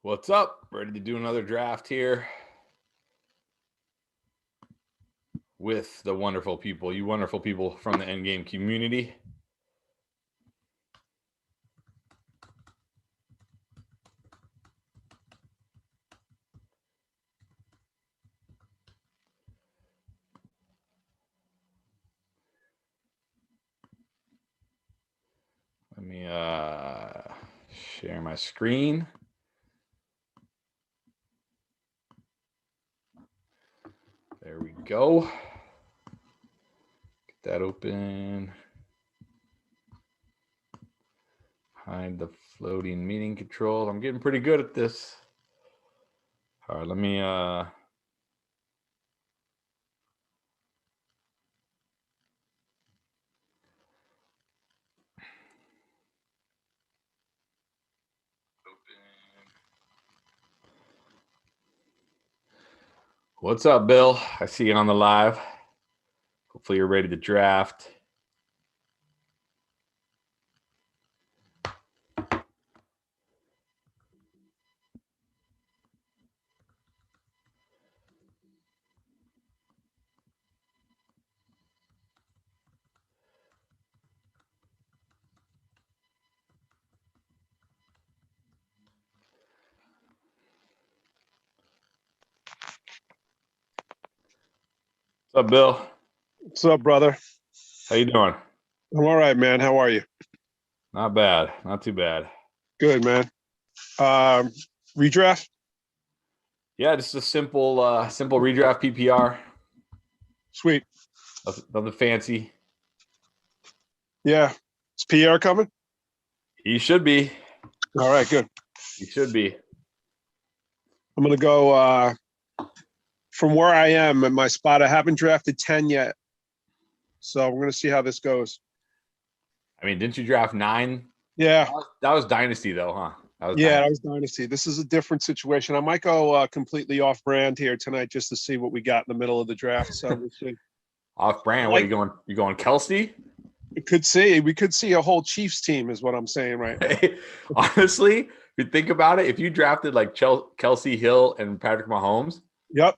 What's up? Ready to do another draft here with the wonderful people, you wonderful people from the Endgame community. Let me share my screen. There we go. Get that open. Hide the floating meeting control. I'm getting pretty good at this. All right, let me What's up, Bill? I see you on the live. Hopefully you're ready to draft. What's up, Bill? What's up, brother? How you doing? I'm all right, man. How are you? Not bad. Not too bad. Good, man. Redraft? Yeah, just a simple redraft PPR. Sweet. Nothing fancy. Yeah. Is PR coming? He should be. All right, good. He should be. I'm going to go from where I am at my spot. I haven't drafted 10 yet. So we're going to see how this goes. I mean, didn't you draft 9? Yeah. That was Dynasty, though, huh? That was Dynasty. This is a different situation. I might go completely off brand here tonight just to see what we got in the middle of the draft. So we'll see. Off brand? What are you going? You going Kelsey? We could see a whole Chiefs team is what I'm saying right now. Honestly, if you think about it, if you drafted like Kelsey, Hill, and Patrick Mahomes, yep,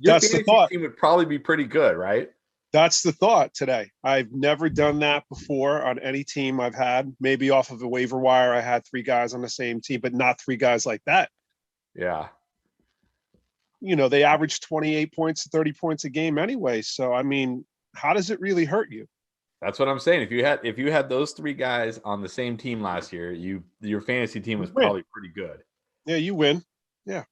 your that's the fantasy thought. team would probably be pretty good, right? That's the thought today. I've never done that before on any team I've had. Maybe off of a waiver wire, I had 3 guys on the same team, but not 3 guys like that. Yeah. You know, they average 28 points, 30 points a game anyway. So, I mean, how does it really hurt you? That's what I'm saying. If you had those 3 guys on the same team last year, your fantasy team was probably pretty good. Yeah, you win. Yeah.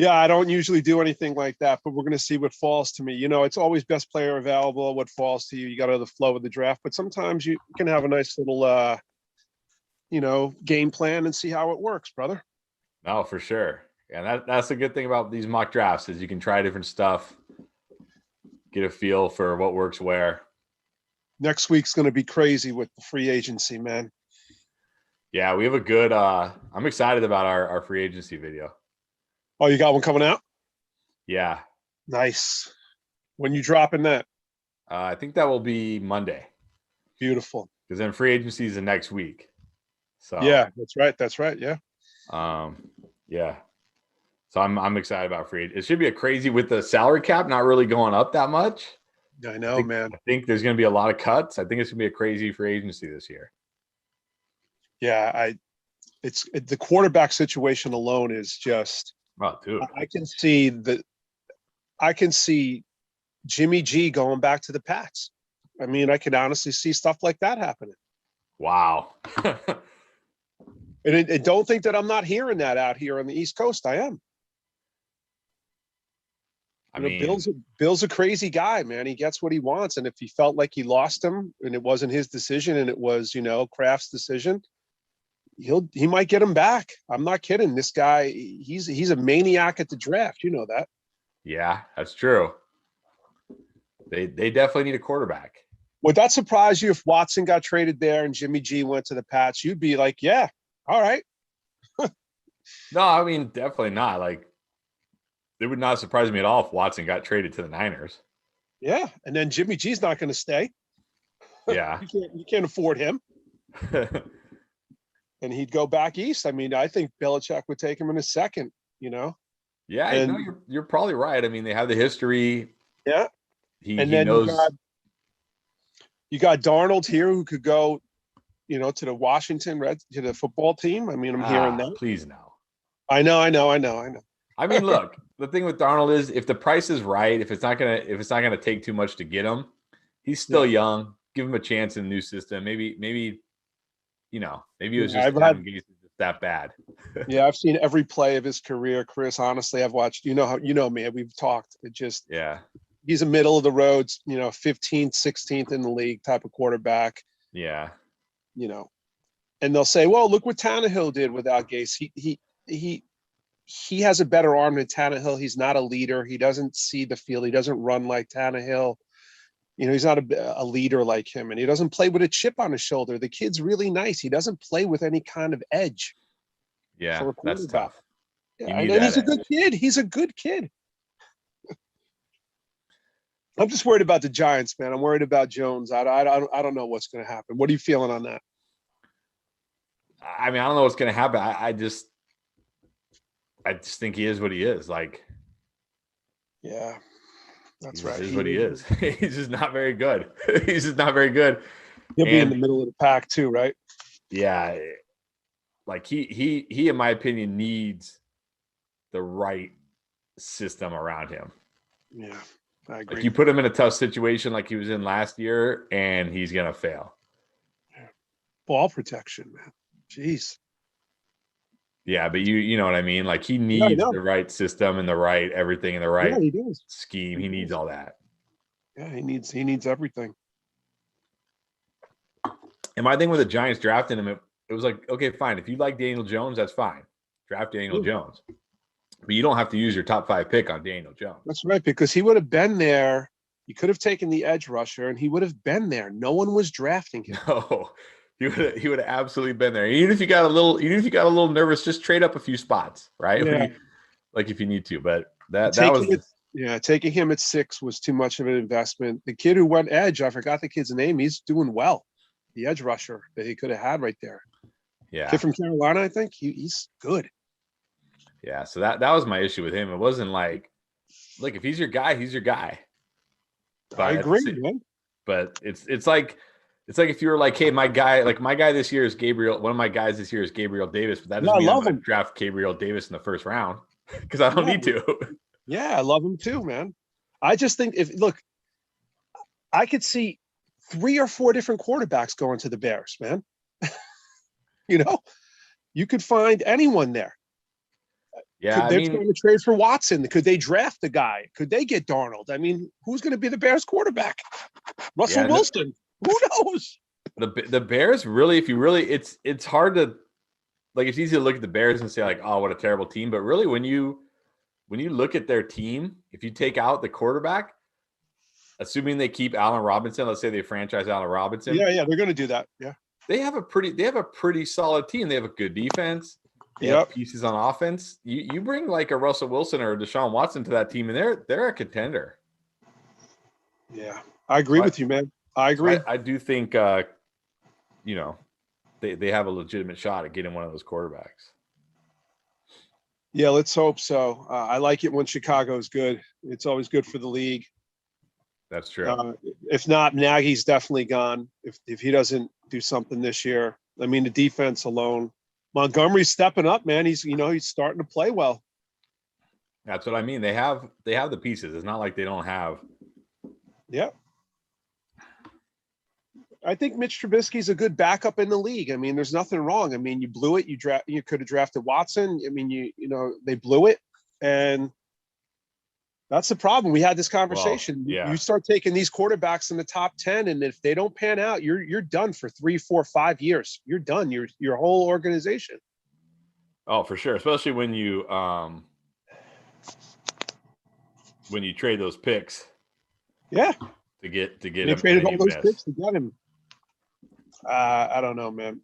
Yeah, I don't usually do anything like that, but we're going to see what falls to me. You know, it's always best player available, what falls to you. You got to the flow of the draft, but sometimes you can have a nice little, game plan and see how it works, brother. No, for sure. And that's the good thing about these mock drafts is you can try different stuff, get a feel for what works where. Next week's going to be crazy with the free agency, man. Yeah, we have a good I'm excited about our free agency video. Oh, you got one coming out? Yeah. Nice. When you dropping that? I think that will be Monday. Beautiful. Because then free agency is the next week. So yeah, that's right. That's right. Yeah. Yeah. So I'm excited about free agency. It should be a crazy with the salary cap not really going up that much. I know, man. I think there's going to be a lot of cuts. I think it's going to be a crazy free agency this year. Yeah, it's the quarterback situation alone is just. Oh, dude. I can see Jimmy G going back to the Pats. I mean, I can honestly see stuff like that happening. Wow. And don't think that I'm not hearing that out here on the East Coast. I am. Bill's a crazy guy, man. He gets what he wants, and if he felt like he lost him, and it wasn't his decision, and it was Kraft's decision, he might get him back. I'm not kidding. This guy, he's a maniac at the draft. You know that. Yeah, that's true. They definitely need a quarterback. Would that surprise you if Watson got traded there and Jimmy G went to the Pats? You'd be like, yeah, all right. No, I mean, definitely not. Like, it would not surprise me at all if Watson got traded to the Niners. Yeah, and then Jimmy G's not going to stay. Yeah. You can't afford him. and he'd go back east. I mean, I think Belichick would take him in a second, you know? Yeah, no, And you're probably right. I mean, they have the history. yeah. And He then knows. you got Darnold here who could go, to the Washington Reds, to the football team. I mean, I'm hearing that. Please no. I know. I mean, look, the thing with Darnold is if the price is right, if it's not gonna take too much to get him, he's still young. Give him a chance in the new system. Maybe it was just Adam Gase that bad. Yeah, I've seen every play of his career, Chris. Honestly, I've watched. Me. We've talked. It just he's a middle of the road, 15th, 16th in the league type of quarterback. Yeah. And they'll say, "Well, look what Tannehill did without Gase. He has a better arm than Tannehill. He's not a leader. He doesn't see the field. He doesn't run like Tannehill. He's not a leader like him, and he doesn't play with a chip on his shoulder. The kid's really nice. He doesn't play with any kind of edge." Yeah, For a that's tough. Yeah, and he's a good kid. He's a good kid. I'm just worried about the Giants, man. I'm worried about Jones. I don't know what's going to happen. What are you feeling on that? I mean, I don't know what's going to happen. I just think he is what he is. Like, yeah, that's right. He is what he is. He's just not very good. He's just not very good. He'll be in the middle of the pack too, right? Yeah. Like he in my opinion needs the right system around him. Yeah, I agree. Like you put him in a tough situation like he was in last year and he's gonna fail. Ball protection, man. Jeez. Yeah, but you know what I mean? Like he needs the right system and the right everything and the right scheme. He needs all that. Yeah, he needs everything. And my thing with the Giants drafting him, it was like, okay, fine. If you like Daniel Jones, that's fine. Draft Daniel Jones. But you don't have to use your top 5 pick on Daniel Jones. That's right, because he would have been there. You could have taken the edge rusher, and he would have been there. No one was drafting him. No, he would have absolutely been there. Even if you got a little nervous, just trade up a few spots, right? Yeah. Like if you need to. But that was taking him at 6 was too much of an investment. The kid who went edge, I forgot the kid's name. He's doing well. The edge rusher that he could have had right there. Yeah. Kid from Carolina, I think. He's good. Yeah. So that was my issue with him. It wasn't like, look, if he's your guy, he's your guy. But I agree, man. But it's like if you were like, hey, my guy this year is Gabriel. One of my guys this year is Gabriel Davis, but that doesn't mean I'm going to draft Gabriel Davis in the first round because I don't need to. Yeah, I love him too, man. I just think I could see 3 or 4 different quarterbacks going to the Bears, man. You could find anyone there. Yeah, they're trying to trade for Watson. Could they draft the guy? Could they get Darnold? I mean, who's going to be the Bears quarterback? Russell Wilson. Who knows? The Bears really, if you really, it's hard to like. It's easy to look at the Bears and say like, oh, what a terrible team. But really, when you look at their team, if you take out the quarterback, assuming they keep Allen Robinson, let's say they franchise Allen Robinson. Yeah, they're going to do that. Yeah, they have a pretty solid team. They have a good defense. They have pieces on offense. You bring like a Russell Wilson or a Deshaun Watson to that team, and they're a contender. Yeah, I agree with you, man. I agree. So I do think they have a legitimate shot at getting one of those quarterbacks. Yeah, let's hope so. I like it when Chicago's good. It's always good for the league. That's true. If not, Nagy's definitely gone. If he doesn't do something this year, I mean, the defense alone. Montgomery's stepping up, man. He's starting to play well. That's what I mean. They have the pieces. It's not like they don't have. Yeah. I think Mitch Trubisky's a good backup in the league. I mean, there's nothing wrong. I mean, you blew it. You could have drafted Watson. I mean, they blew it, and that's the problem. We had this conversation. Well, yeah. You start taking these quarterbacks in the top 10, and if they don't pan out, you're done for 3, 4, 5 years. You're done. Your whole organization. Oh, for sure. Especially when you trade those picks. Yeah. To get they him. Traded all those picks to get him. I don't know, man.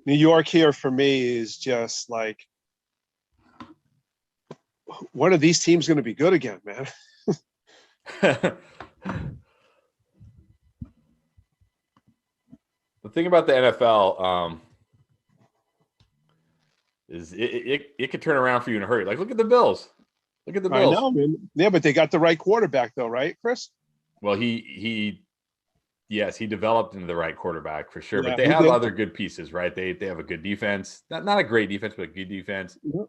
New York here for me is just like, when are these teams going to be good again, man? The thing about the NFL is it could turn around for you in a hurry. Like, look at the Bills. Look at the I Bills. know, man. Yeah, but they got the right quarterback though, right, Chris? Well, yes, he developed into the right quarterback for sure. But Yeah, they who have did? other good pieces, right? They have a good defense. Not a great defense, but a good defense. Yeah,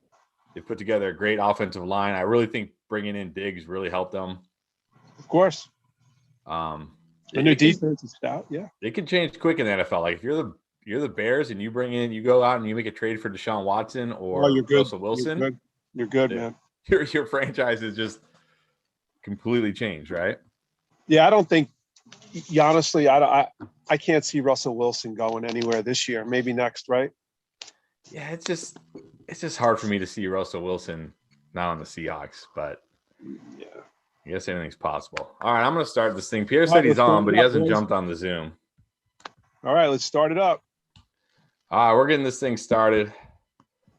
They put together a great offensive line. I really think bringing in Diggs really helped them. of course. The new It can defense is stout. Yeah. it can change quick in the NFL. Like if you're the Bears and you go out and you make a trade for Deshaun Watson Oh, or you're good. Russell Wilson, You're good. You're good, man. your franchise is just completely changed, right? Yeah, I don't think. Honestly, I can't see Russell Wilson going anywhere this year. Maybe next, right? Yeah, it's just hard for me to see Russell Wilson now on the Seahawks, but Yeah. I guess anything's possible. All right, I'm going to start this thing. Pierre All said right, he's let's start on, but it he up, hasn't boys. jumped on the Zoom. All right, let's start it up. All right, we're getting this thing started.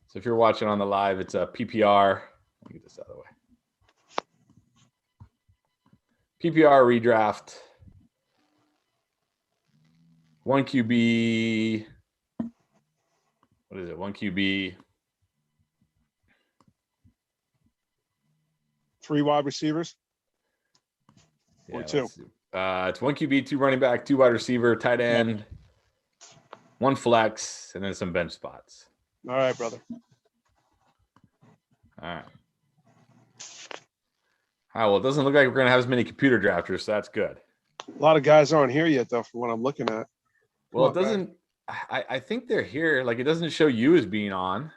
So if you're watching on the live, it's a PPR. Let me get this out of the way. PPR redraft. 1 QB. What is it? 1 QB. 3 wide receivers. Yeah, Or 2. It's 1 QB, 2 running back, 2 wide receiver, tight end, 1 flex, and then some bench spots. All right, brother. All right. All right, well, it doesn't look like we're going to have as many computer drafters, so that's good. A lot of guys aren't here yet, though, from what I'm looking at. Well, it doesn't – I think they're here. Like, it doesn't show you as being on.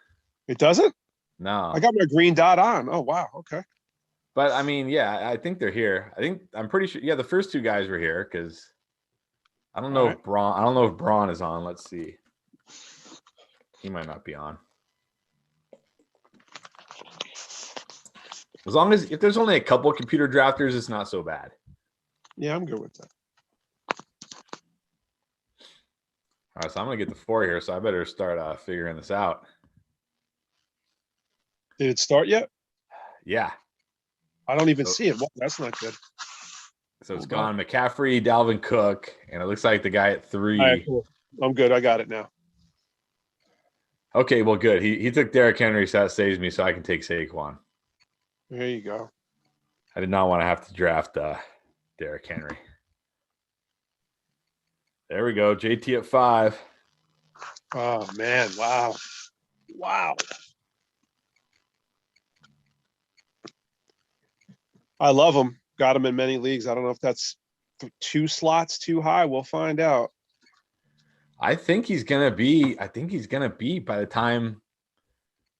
It doesn't? No. I got my green dot on. Oh, wow. Okay. But, I mean, yeah, I think they're here. I'm pretty sure – yeah, the first 2 guys were here because I don't know if Braun is on. Let's see. He might not be on. As long as if there's only a couple of computer drafters, it's not so bad. Yeah, I'm good with that. All right, so I'm gonna get the 4 here, so I better start figuring this out. Did it start yet? Yeah. I don't even see it. Well, that's not good. So it's gone McCaffrey, Dalvin Cook, and it looks like the guy at 3. All right, cool. I'm good. I got it now. Okay, well, good. He took Derrick Henry, so that saves me, so I can take Saquon. There you go. I did not want to have to draft Derrick Henry. There we go. JT at 5. Oh, man. Wow. Wow. I love him. Got him in many leagues. I don't know if that's 2 slots too high. We'll find out. I think he's gonna be by the time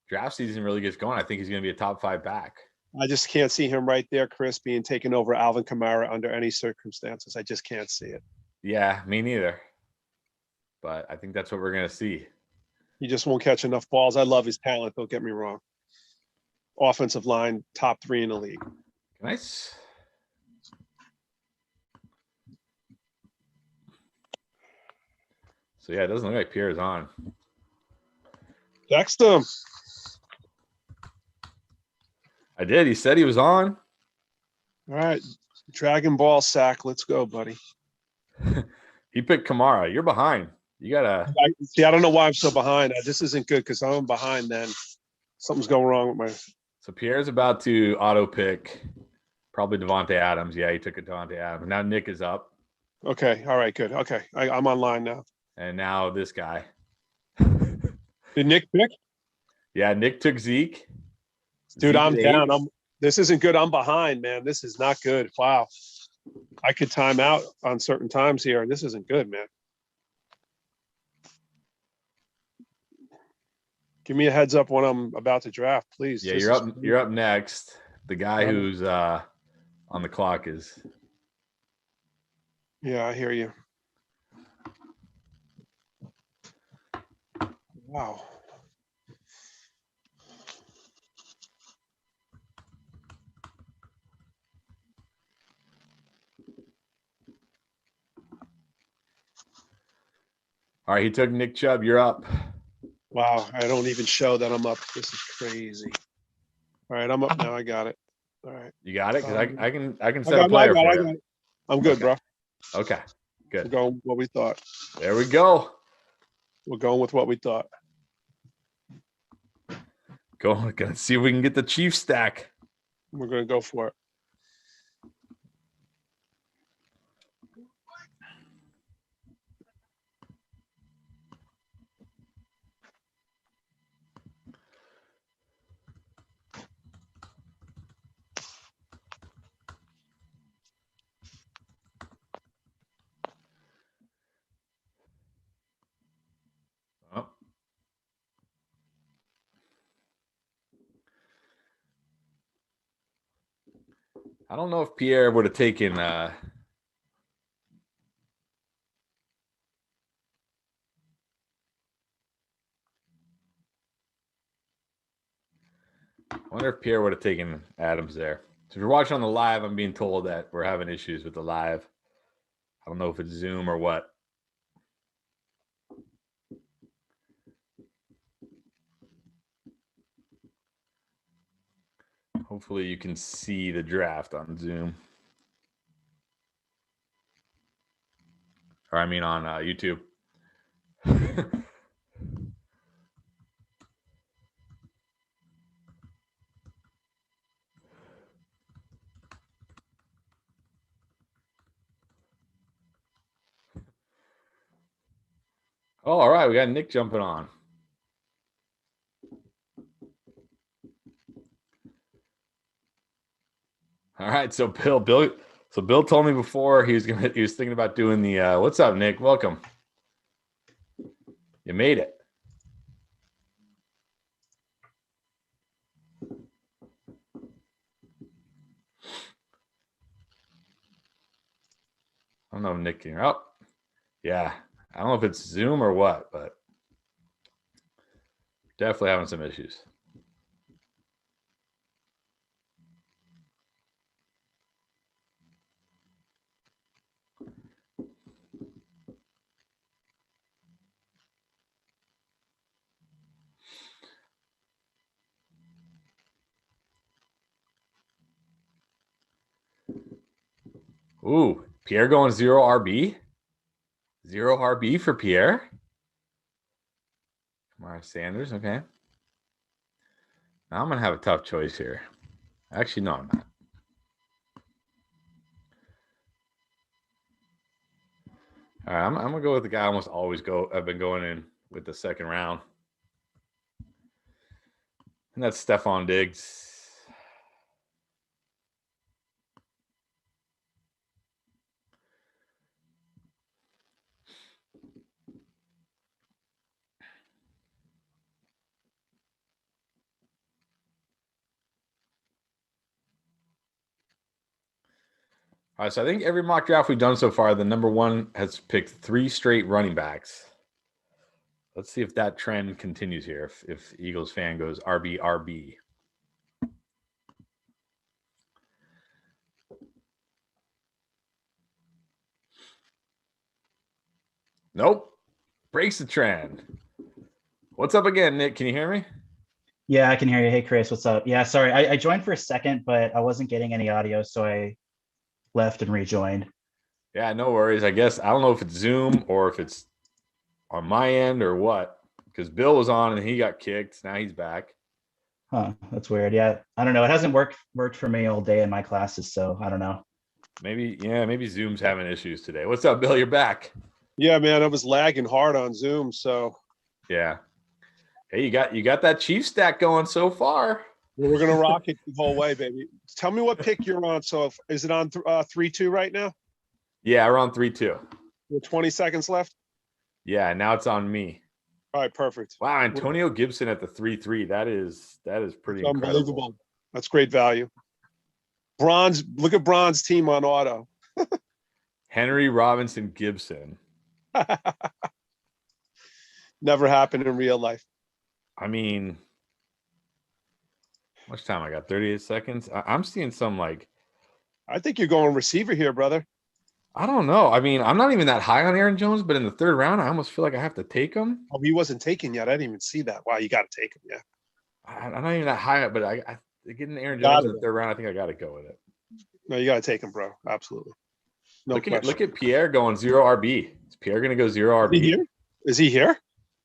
draft season really gets going. I think he's gonna be a top 5 back. I just can't see him right there, Chris, being taken over Alvin Kamara under any circumstances. I just can't see it. Yeah, me neither. But I think that's what we're gonna see. He just won't catch enough balls. I love his talent. Don't get me wrong. Offensive line, top 3 in the league. Nice. So yeah, it doesn't look like Pierre's on. Text him. I did. He said he was on. All right. Dragon Ball sack. Let's go, buddy. He picked Kamara. You're behind. You gotta I don't know why I'm so behind. This isn't good because I'm behind then. Something's going wrong with my. So Pierre's about to auto pick probably Devontae Adams. Yeah, he took it Devontae Adams. Now Nick is up. Okay. All right. Good. Okay. I'm online now. And now this guy. Did Nick pick? Yeah, Nick took Zeke. Dude, Zeke I'm at 8. down. This isn't good. I'm behind, man. This is not good. Wow. I could time out on certain times here, and this isn't good, man. Give me a heads up when I'm about to draft, please. Yeah, you're up next. The guy who's on the clock is. Yeah, I hear you. Wow. All right, he took Nick Chubb. You're up. Wow. I don't even show that I'm up. This is crazy. All right, I'm up now. I got it. All right. You got it? Because I can set a player for you. I'm good, bro. Okay, good. We're going what we thought. There we go. We're going with what we thought. Gonna see if we can get the Chiefs stack. We're going to go for it. Oh. I don't know if Pierre would have taken I wonder if Pierre would have taken Adams there. So if you're watching on the live, I'm being told that we're having issues with the live. I don't know if it's Zoom or what. Hopefully you can see the draft on Zoom. Or I mean on YouTube. Oh, all right. We got Nick jumping on. All right. So Bill told me before he was thinking about doing the what's up, Nick? Welcome. You made it. I don't know if Nick can. Oh, yeah. I don't know if it's Zoom or what, but definitely having some issues. Ooh, Pierre going 0 RB? 0 RB for Pierre? Kamara Sanders, okay. Now I'm going to have a tough choice here. Actually, no, I'm not. All right, I'm going to go with the guy I almost always I've been going in with the second round. And that's Stephon Diggs. All right, so I think every mock draft we've done so far, the number one has picked 3 straight running backs. Let's see if that trend continues here. If Eagles fan goes RB, RB. Nope. Breaks the trend. What's up again, Nick? Can you hear me? Yeah, I can hear you. Hey, Chris, what's up? Yeah, sorry, I joined for a second, but I wasn't getting any audio, so I left and rejoined. Yeah, no worries. I guess I don't know if it's Zoom or if it's on my end or what, because Bill was on and he got kicked. Now he's back. Huh, that's weird. Yeah, I don't know. It hasn't worked for me all day in my classes, so I don't know. Maybe Zoom's having issues today. What's up, Bill? You're back. Yeah, man, I was lagging hard on Zoom, so Yeah. Hey, you got that Chief stack going so far. we're gonna rock it the whole way, baby. Tell me what pick you're on. So, is it on 3-2 right now? Yeah, we're on 3-2. With 20 seconds left. Yeah, now it's on me. All right, perfect. Wow, Antonio Gibson at the 3-3. That is pretty incredible. Unbelievable. That's great value. Bronze. Look at Bronze team on auto. Henry Robinson Gibson. Never happened in real life. I mean, how much time I got? 38 seconds. I'm seeing some like. I think you're going receiver here, brother. I don't know. I mean, I'm not even that high on Aaron Jones, but in the third round, I almost feel like I have to take him. Oh, he wasn't taken yet. I didn't even see that. Wow, you got to take him. Yeah. I'm not even that high, but I getting Aaron Jones in the third round. I think I got to go with it. No, you got to take him, bro. Absolutely. No question. Look at Pierre going 0 RB. Is Pierre going to go 0 Is he RB? here? Is he here?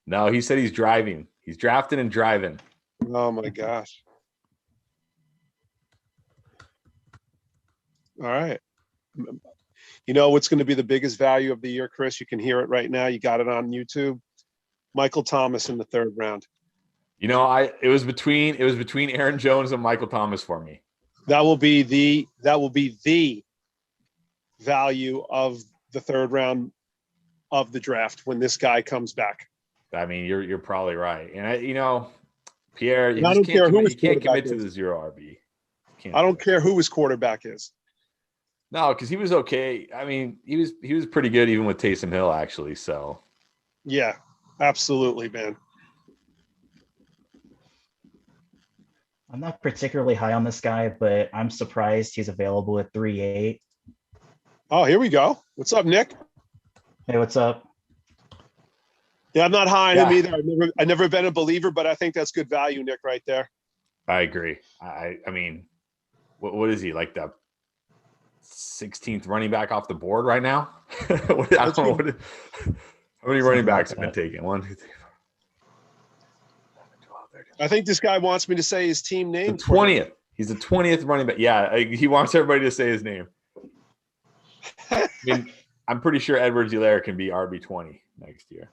No, he said he's driving. He's drafting and driving. Oh my gosh. All right. You know what's going to be the biggest value of the year, Chris? You can hear it right now. You got it on YouTube. Michael Thomas in the 3rd round. You know, it was between Aaron Jones and Michael Thomas for me. That will be the value of the 3rd round of the draft when this guy comes back. I mean, you're probably right. And you know, Pierre, you I don't care who his can't quarterback commit to is. the 0 RB. I don't care who his quarterback is. No, because he was okay. I mean, he was pretty good even with Taysom Hill, actually. So Yeah, absolutely, man. I'm not particularly high on this guy, but I'm surprised he's available at 3.8. Oh, here we go. What's up, Nick? Hey, what's up? Yeah, I'm not high on Yeah. him either. I've never been a believer, but I think that's good value, Nick, right there. I agree. I mean, what is he, like the 16th running back off the board right now? I don't know how many running backs have been taken. 1, 2, 3, 4. 12, 13. I think this guy wants me to say his team name. The 20th. He's the 20th running back. Yeah, he wants everybody to say his name. I mean, I'm pretty sure Edwards-Helaire can be RB20 next year.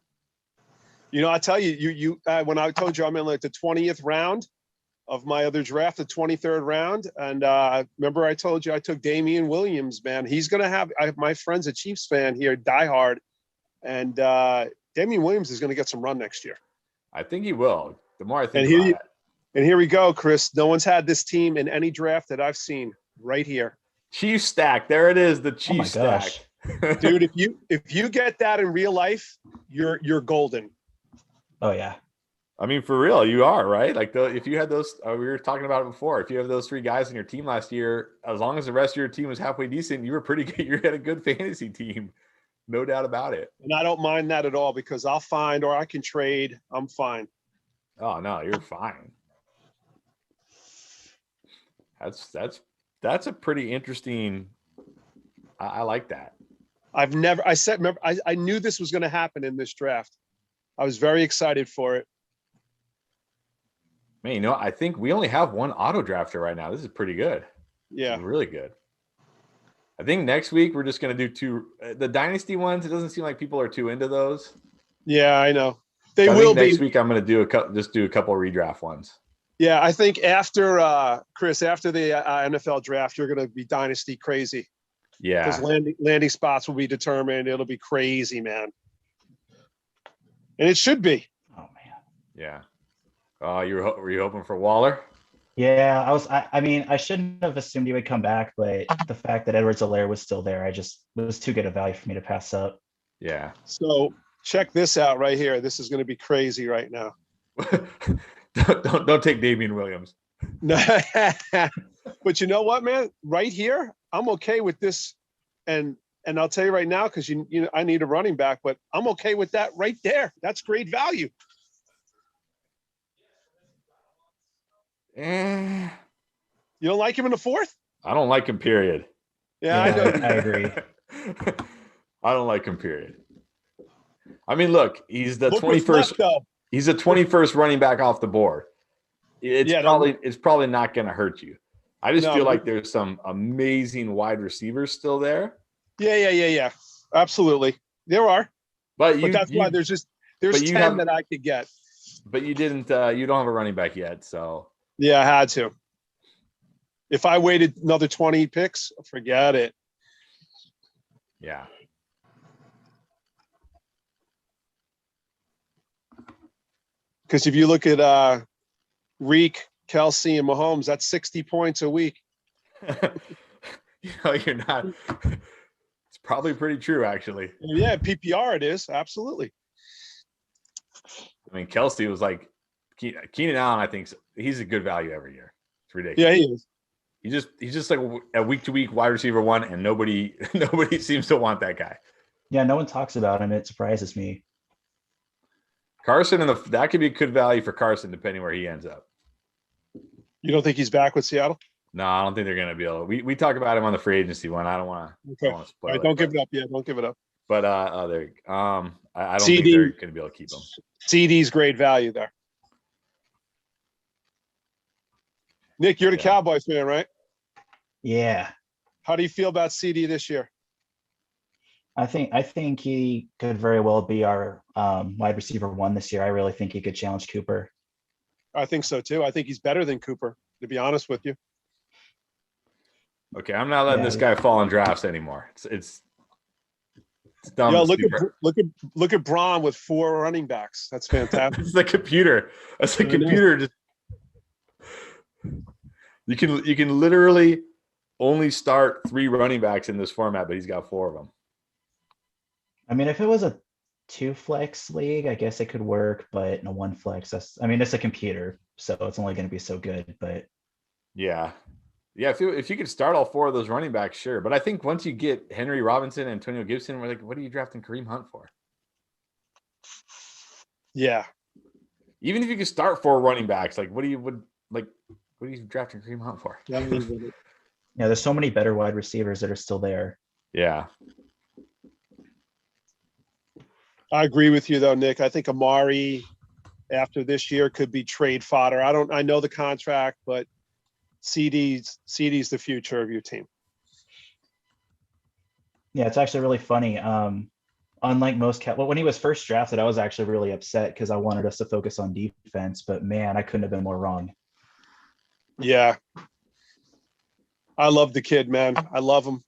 You know, I tell you, when I told you I'm in like the 20th round of my other draft, the 23rd round, and remember I told you I took Damian Williams, man. He's gonna have. My friend's a Chiefs fan here, diehard, and Damian Williams is gonna get some run next year. I think he will. The more I think And about it. And here we go, Chris. No one's had this team in any draft that I've seen. Right here, Chief stack. There it is. The Oh Chief my stack. gosh. dude. If you get that in real life, you're golden. Oh yeah. I mean, for real, you are, right? Like, if you had those, we were talking about it before. If you have those 3 guys in your team last year, as long as the rest of your team was halfway decent, you were pretty good. You had a good fantasy team, no doubt about it. And I don't mind that at all because I'll find or I can trade. I'm fine. Oh no, you're fine. That's a pretty interesting. I like that. I knew this was going to happen in this draft. I was very excited for it. Man, you know, I think we only have 1 auto drafter right now. This is pretty good. Yeah. Really good. I think next week we're just going to do 2. The dynasty ones, it doesn't seem like people are too into those. Yeah, I know. They So I will think be. next week I'm going to do a couple redraft ones. Yeah, I think after Chris, after the NFL draft, you're going to be dynasty crazy. Yeah. Because landing spots will be determined. It'll be crazy, man. And it should be. Oh man. Yeah. Were you hoping for Waller? Yeah, I mean, I shouldn't have assumed he would come back, but the fact that Edwards-Helaire was still there, it was too good a value for me to pass up. Yeah. So check this out right here. This is going to be crazy right now. don't take Damian Williams. But you know what, man? Right here, I'm okay with this. And I'll tell you right now, because you know I need a running back, but I'm okay with that right there. That's great value. Eh, You don't like him in the 4th? I don't like him, period. Yeah, I know. I agree. I don't like him, period. I mean, look, he's the Look what's 21st. left, though. He's the 21st running back off the board. It's Yeah, probably not going to hurt you. I just No, feel but- like there's some amazing wide receivers still there. Yeah. Absolutely. There are. But But that's why there's but you 10 have- that I could get. But you didn't. You don't have a running back yet, so Yeah, I had to. If I waited another 20 picks, forget it. yeah. Because if you look at Reek, Kelsey, and Mahomes, that's 60 points a week. You know, you're not. It's probably pretty true, actually. Yeah, PPR it is. Absolutely. I mean, Kelsey was like Keenan Allen. I think he's a good value every year. It's ridiculous. Yeah, he is. He's just like a week to week wide receiver 1, and nobody seems to want that guy. Yeah, no one talks about him. It surprises me. Carson that could be a good value for Carson depending where he ends up. You don't think he's back with Seattle? No, I don't think they're gonna be able. We talk about him on the free agency one. I don't want to. Okay. I don't want to All spoil right, it. don't give it up. Yeah, don't give it up. But I don't think they're gonna be able to keep him. CD's great value there. Nick, you're the Yeah. Cowboys fan, right? Yeah, How do you feel about CD this year? I think he could very well be our wide receiver 1 this year. I really think he could challenge Cooper. I think so too. I think he's better than Cooper, to be honest with you. Okay, I'm not letting this guy fall in drafts anymore. It's dumb. Yo, look at Braun with 4 running backs. That's fantastic. It's the computer. That's the computer. Just you can literally only start 3 running backs in this format, but he's got 4 of them. I mean, if it was a 2 flex league, I guess it could work, but in a 1 flex, it's a computer, so it's only going to be so good. But yeah, if you could start all 4 of those running backs, sure. But I think once you get Henry Robinson, Antonio Gibson, we're like, what are you drafting Kareem Hunt for? Yeah. Even if you could start 4 running backs, like what are you drafting Kareem Hunt for? yeah, there's so many better wide receivers that are still there. Yeah. I agree with you though, Nick. I think Amari after this year could be trade fodder. I know the contract, but CD's the future of your team. Yeah, it's actually really funny. Unlike most when he was first drafted, I was actually really upset because I wanted us to focus on defense, but man, I couldn't have been more wrong. Yeah. I love the kid, man. I love him.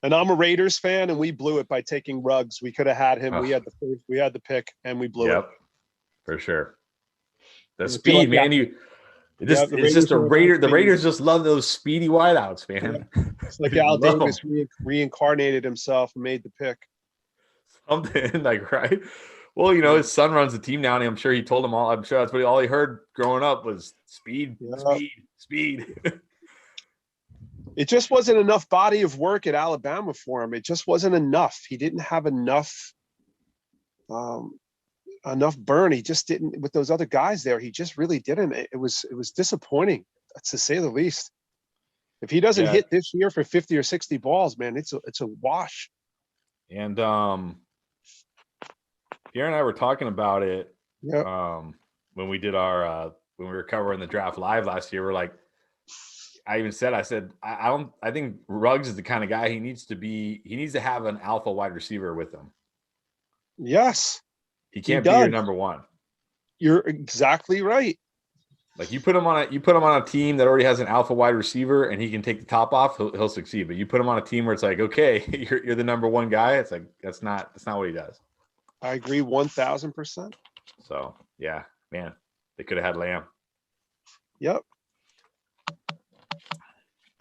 And I'm a Raiders fan, and we blew it by taking Ruggs. We could have had him. We had the pick, and we blew it. For sure. The I speed, feel like man. It's just the Raiders just love those speedy wideouts, man. Yeah. It's like They Al love Davis reincarnated himself and made the pick. Something like, right? Well, his son runs the team now, and I'm sure he told him all. I'm sure that's what all he heard growing up was speed. It just wasn't enough body of work at Alabama for him. It just wasn't enough. He didn't have enough burn. He just didn't with those other guys there. He just really didn't. It was disappointing, to say the least. If he doesn't hit this year for 50 or 60 balls, man, it's a wash. And Pierre and I were talking about it when we did our when we were covering the draft live last year. We're like, I said, I think Ruggs is the kind of guy he needs to have an alpha wide receiver with him. Yes. He can't be your number 1. You're exactly right. Like you put him on a team that already has an alpha wide receiver and he can take the top off, he'll succeed. But you put him on a team where it's like, okay, you're the number 1 guy. It's like that's not what he does. I agree 1,000%. So yeah, man, they could have had Lamb. Yep.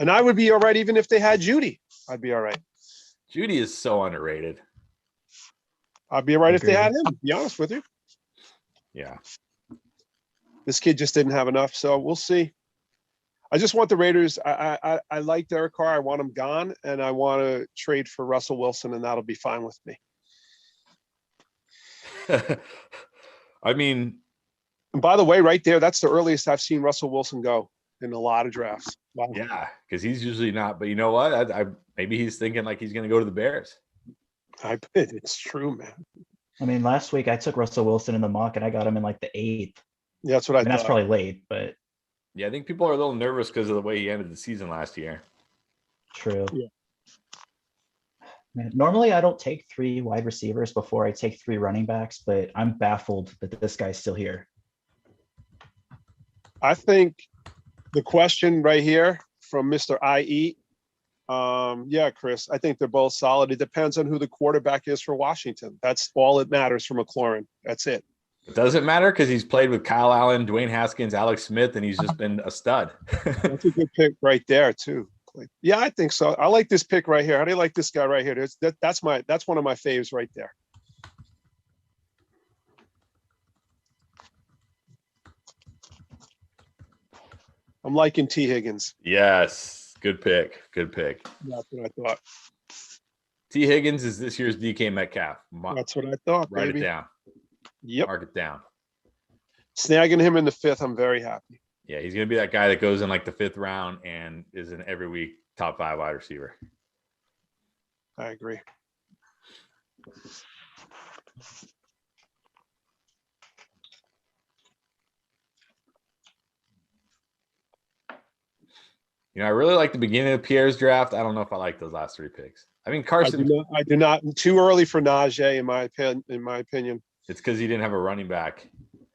And I would be all right even if they had Judy. I'd be all right. Judy is so underrated. I'd be all right if they had him, to be honest with you. Yeah. This kid just didn't have enough, so we'll see. I just want the Raiders. I like Derek Carr. I want him gone, and I want to trade for Russell Wilson, and that'll be fine with me. I mean, and by the way, right there, that's the earliest I've seen Russell Wilson go in a lot of drafts. Wow. Yeah, because he's usually not. But you know what? I maybe he's thinking like he's going to go to the Bears. I bet it's true, man. I mean, last week I took Russell Wilson in the mock and I got him in like the 8th. Yeah, that's what I thought. That's probably late, but yeah, I think people are a little nervous because of the way he ended the season last year. True. Yeah. Man, normally I don't take 3 wide receivers before I take 3 running backs, but I'm baffled that this guy's still here. I think the question right here from Mr. IE. Yeah, Chris, I think they're both solid. It depends on who the quarterback is for Washington. That's all that matters for McLaurin. That's it. It doesn't matter because he's played with Kyle Allen, Dwayne Haskins, Alex Smith, and he's just been a stud. That's a good pick right there, too. Yeah, I think so. I like this pick right here. How do you like this guy right here? That's one of my faves right there. I'm liking T. Higgins. Yes. Good pick. That's what I thought. T. Higgins is this year's DK Metcalf. That's what I thought, Write baby. it down. Yep. Mark it down. Snagging him in the 5th, I'm very happy. Yeah, he's gonna be that guy that goes in like the 5th round and is an every week top 5 wide receiver. I agree. You know, I really like the beginning of Pierre's draft. I don't know if I like those last 3 picks. I mean, Carson. I do not. Too early for Najee, in my opinion. It's because he didn't have a running back.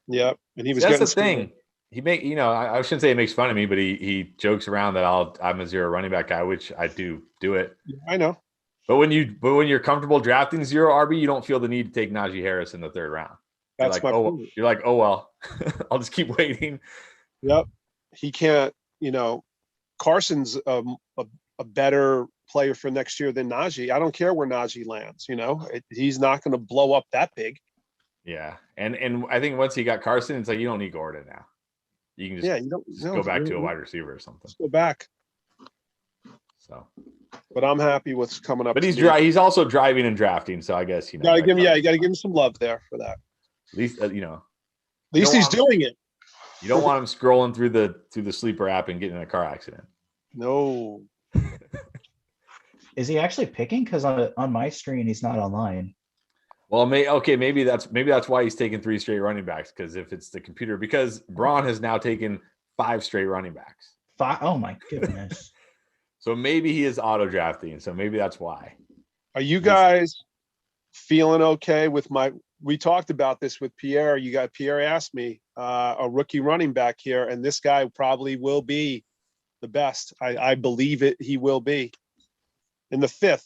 Yep, and he was. That's the thing. He I shouldn't say he makes fun of me, but he jokes around that I'm a 0 running back guy, which I do it. Yeah, I know. But when you're comfortable drafting 0 RB, you don't feel the need to take Najee Harris in the 3rd round. That's my point. You're like, oh well, I'll just keep waiting. Yep, he can't. Carson's a better player for next year than Najee. I don't care where Najee lands. He's not going to blow up that big. Yeah, and I think once he got Carson, it's like you don't need Gordon now. You can just go back to a wide receiver or something. Let's go back. So, but I'm happy with coming up. But he's also driving and drafting, so I guess you got to give him some love there for that. At least At least he's doing it. You don't want him scrolling through the sleeper app and getting in a car accident. No. Is he actually picking? Because on my screen he's not online. Well, maybe that's why he's taking 3 straight running backs, because if it's the computer, because Braun has now taken 5 straight running backs. 5? Oh my goodness. So maybe he is auto drafting. So maybe that's why. Are you guys feeling okay with we talked about this with Pierre. Pierre asked me, a rookie running back here, and this guy probably will be the best. I believe it. He will be in the 5th.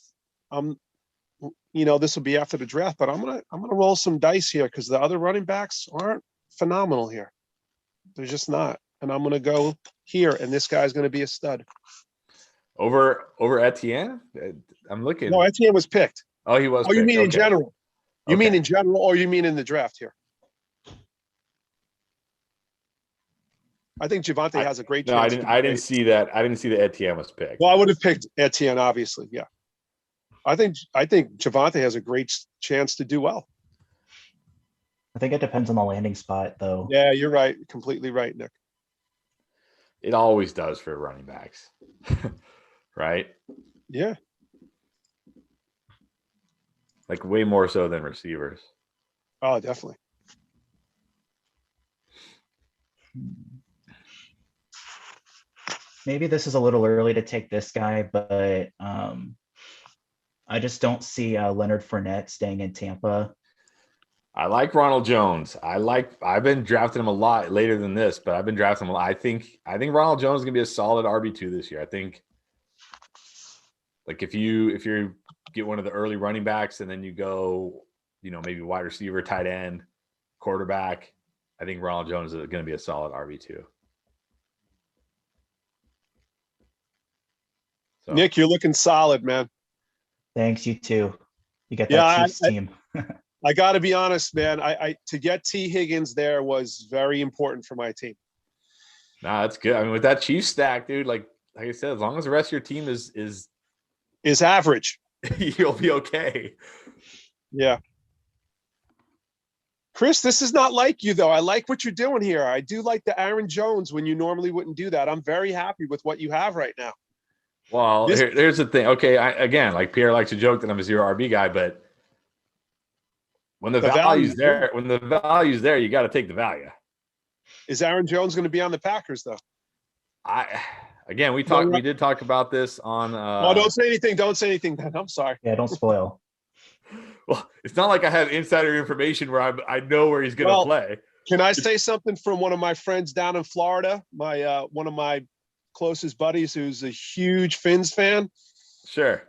This will be after the draft, but I'm gonna roll some dice here because the other running backs aren't phenomenal here. They're just not, and I'm gonna go here, and this guy's gonna be a stud. Over Etienne? I'm looking. No, Etienne was picked. Oh, he was. Oh, you mean in general? You mean in general, or you mean in the draft here? I think Javonte has a great chance. No, I didn't see that. I didn't see that Etienne was picked. Well, I would have picked Etienne, obviously. Yeah. I think Javonte has a great chance to do well. I think it depends on the landing spot, though. Yeah, you're right. Completely right, Nick. It always does for running backs. Right? Yeah. Like way more so than receivers. Oh, definitely. Maybe this is a little early to take this guy, but I just don't see Leonard Fournette staying in Tampa. I like Ronald Jones. I've been drafting him a lot later than this, but I've been drafting him a lot. I think Ronald Jones is gonna be a solid RB2 this year. I think like if you get one of the early running backs and then you go, maybe wide receiver, tight end, quarterback, I think Ronald Jones is gonna be a solid RB2. So. Nick, you're looking solid, man. Thanks, you too. You got that Chiefs team. I got to be honest, man. To get T. Higgins there was very important for my team. Nah, that's good. I mean, with that Chiefs stack, dude, like I said, as long as the rest of your team is average, you'll be okay. Yeah. Chris, this is not like you, though. I like what you're doing here. I do like the Aaron Jones when you normally wouldn't do that. I'm very happy with what you have right now. Well, here's the thing. Okay, again, like Pierre likes to joke that I'm a 0 RB guy, but when the value's there, you got to take the value. Is Aaron Jones going to be on the Packers, though? We did talk about this on. Oh, don't say anything. Don't say anything. Then I'm sorry. Yeah, don't spoil. Well, it's not like I have insider information where I know where he's going to play. Can I say something from one of my friends down in Florida? One of my closest buddies who's a huge Finns fan. Sure.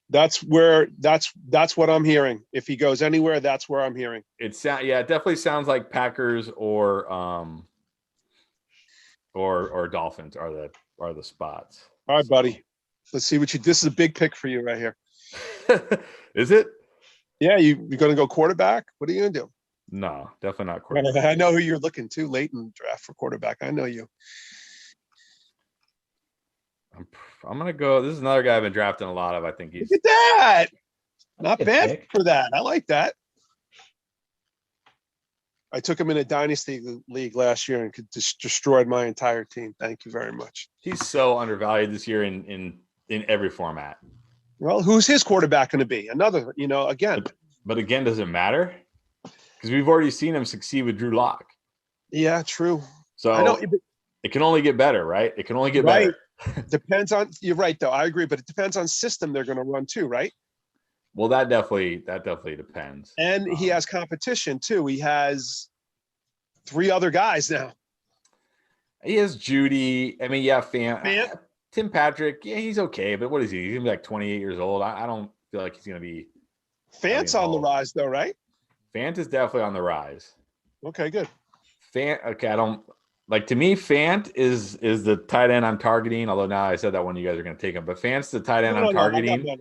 That's what I'm hearing. If he goes anywhere, that's where I'm hearing. It definitely sounds like Packers or Dolphins are the spots. All right, buddy. Let's see this is a big pick for you right here. Is it? Yeah, you're going to go quarterback? What are you going to do? No, definitely not quarterback. I know who you're looking to late in the draft for quarterback. I know you. I'm going to go. This is another guy I've been drafting a lot of. I think he's. Look at that. Not bad for that. I like that. I took him in a dynasty league last year and destroyed my entire team. Thank you very much. He's so undervalued this year in every format. Well, who's his quarterback going to be? Another, again. But again, does it matter? Because we've already seen him succeed with Drew Lock. Yeah, true. So I know it can only get better, right? It can only get better. Depends on. You're right, though. I agree, but it depends on system they're going to run too, right? Well, that definitely depends. And he has competition too. He has 3 other guys now. He has Judy. I mean, yeah, Fant. Tim Patrick. Yeah, he's okay, but what is he? He's gonna be like 28 years old. I don't feel like he's gonna be. Fant's on the rise, though, right? Fant is definitely on the rise. Okay, good. Fant. Okay, I don't like. To me, Fant is the tight end I'm targeting. Although now I said that one, you guys are gonna take him, but Fant's the tight end I'm targeting.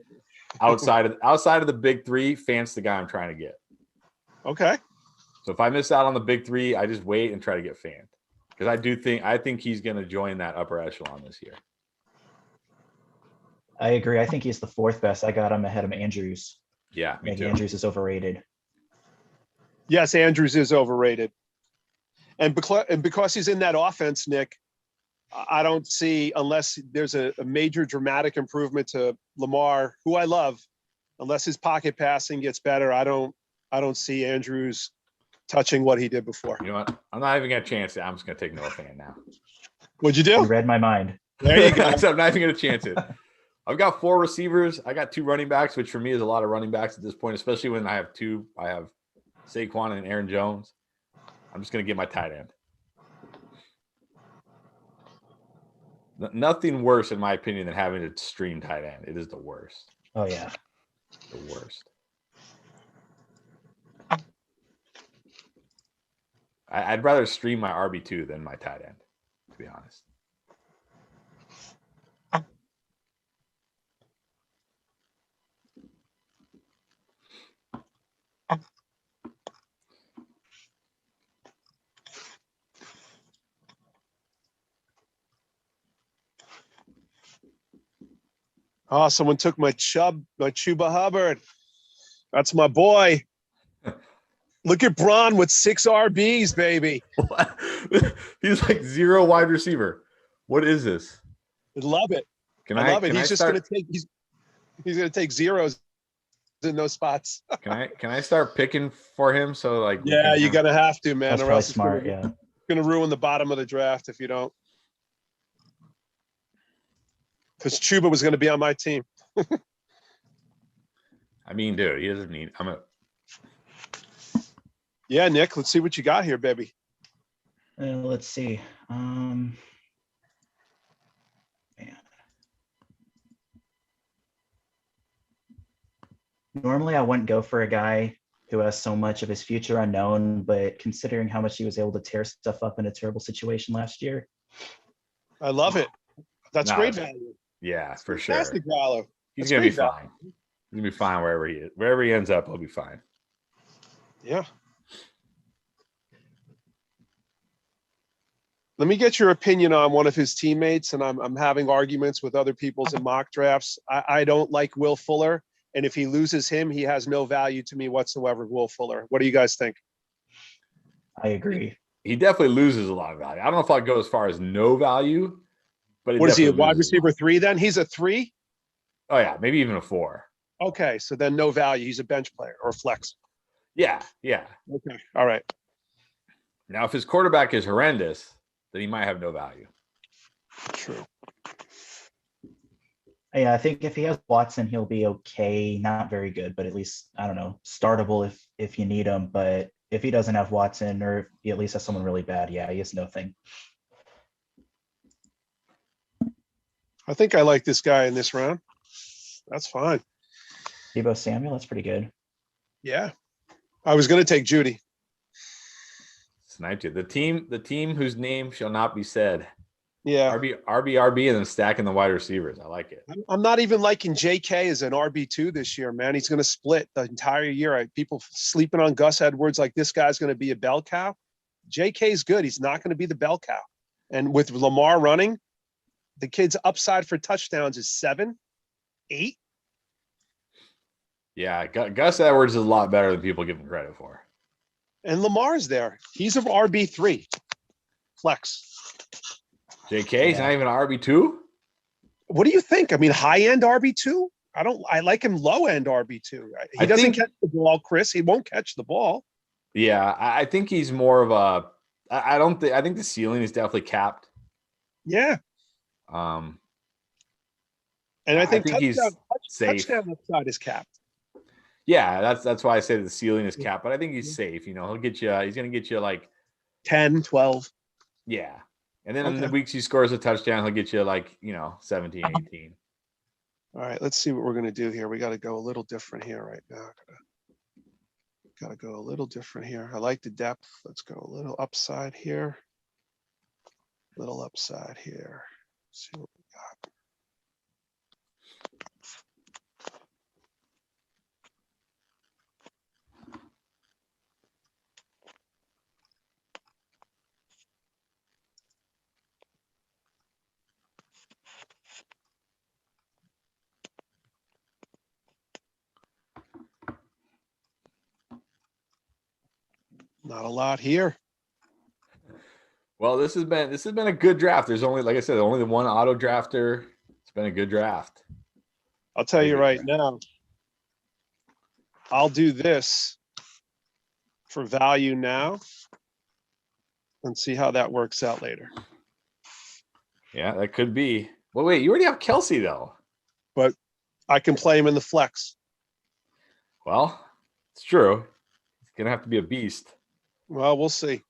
outside of the big 3, Fant's the guy I'm trying to get. Okay. So if I miss out on the big 3, I just wait and try to get Fant. Because I think he's going to join that upper echelon this year. I agree. I think he's the 4th best. I got him ahead of Andrews. Yeah, I think Andrews is overrated. Yes, Andrews is overrated. And because he's in that offense, Nick, I don't see, unless there's a major dramatic improvement to Lamar, who I love, unless his pocket passing gets better, I don't see Andrews touching what he did before. You know what? I'm not even going to chance it. I'm just going to take Noah Fant now. What'd you do? You read my mind. There you go. So I'm not even going to chance it. I've got 4 receivers. I got 2 running backs, which for me is a lot of running backs at this point, especially when I have 2. I have Saquon and Aaron Jones. I'm just going to get my tight end. Nothing worse, in my opinion, than having to stream tight end. It is the worst. Oh, yeah. The worst. I'd rather stream my RB2 than my tight end, to be honest. Oh, someone took my Chuba Hubbard. That's my boy. Look at Braun with 6 RBs, baby. What? He's like 0 wide receiver. What is this? I love it. I love it. He's just going to take he's going to take zeros in those spots. Can I start picking for him? So like, yeah, you're going to have to, man. That's probably smart. Yeah. Going to ruin the bottom of the draft if you don't. Because Chuba was going to be on my team. I mean, dude, he doesn't need. Yeah, Nick, let's see what you got here, baby. Let's see. Man. Normally, I wouldn't go for a guy who has so much of his future unknown, but considering how much he was able to tear stuff up in a terrible situation last year. I love it. That's great value. Yeah, for sure. Fantastic value. He's going to be fine. He's going to be fine wherever he is. Wherever he ends up, he'll be fine. Yeah. Let me get your opinion on one of his teammates, and I'm having arguments with other people's in mock drafts. I don't like Will Fuller, and if he loses him, he has no value to me whatsoever, Will Fuller. What do you guys think? I agree. He definitely loses a lot of value. I don't know if I'd go as far as no value, but what is he, a wide receiver 3 then? He's a 3? Oh, yeah, maybe even a 4. Okay, so then no value. He's a bench player or flex. Yeah. Okay, all right. Now, if his quarterback is horrendous, then he might have no value. True. Yeah, I think if he has Watson, he'll be okay. Not very good, but at least, I don't know, startable if you need him. But if he doesn't have Watson, or if he at least has someone really bad, yeah, he has nothing. I think I like this guy in this round. That's fine. Deebo Samuel, that's pretty good. Yeah. I was going to take Judy. Sniped you. The team whose name shall not be said. Yeah. RB, and then stacking the wide receivers. I like it. I'm not even liking JK as an RB2 this year, man. He's going to split the entire year. People sleeping on Gus Edwards like this guy's going to be a bell cow. JK's good. He's not going to be the bell cow. And with Lamar running, the kid's upside for touchdowns is 7, 8. Yeah, Gus Edwards is a lot better than people give him credit for. And Lamar's there. He's of RB3 flex. JK, he's Yeah. not even an RB2. What do you think? I mean, high end RB2. I like him low end RB2. He I doesn't think- catch the ball, Chris. He won't catch the ball. Yeah, I think he's more of a. I don't think. I think the ceiling is definitely capped. Yeah. Um, And I think, he's safe. touchdown upside is capped. Yeah, that's why I say the ceiling is capped. But I think he's safe. You know, he'll get you. He's gonna get you like 10, 12. yeah, and then in Okay. the weeks he scores a touchdown, he'll get you like 17, 18. All right, let's see what we're going to do here. We got to go a little different here right now. Got to go a little different here. I like the depth. Let's go a little upside here. Little upside here. See what we got. Not a lot here. Well, this has been a good draft. There's only, like I said, only the one auto drafter. It's been a good draft. I'll tell you Very right good. now. I'll do this for value now and see how that works out later. Yeah, that could be. Well, wait, you already have Kelsey though. But I can play him in the flex. Well, it's true. It's gonna have to be a beast. Well, we'll see.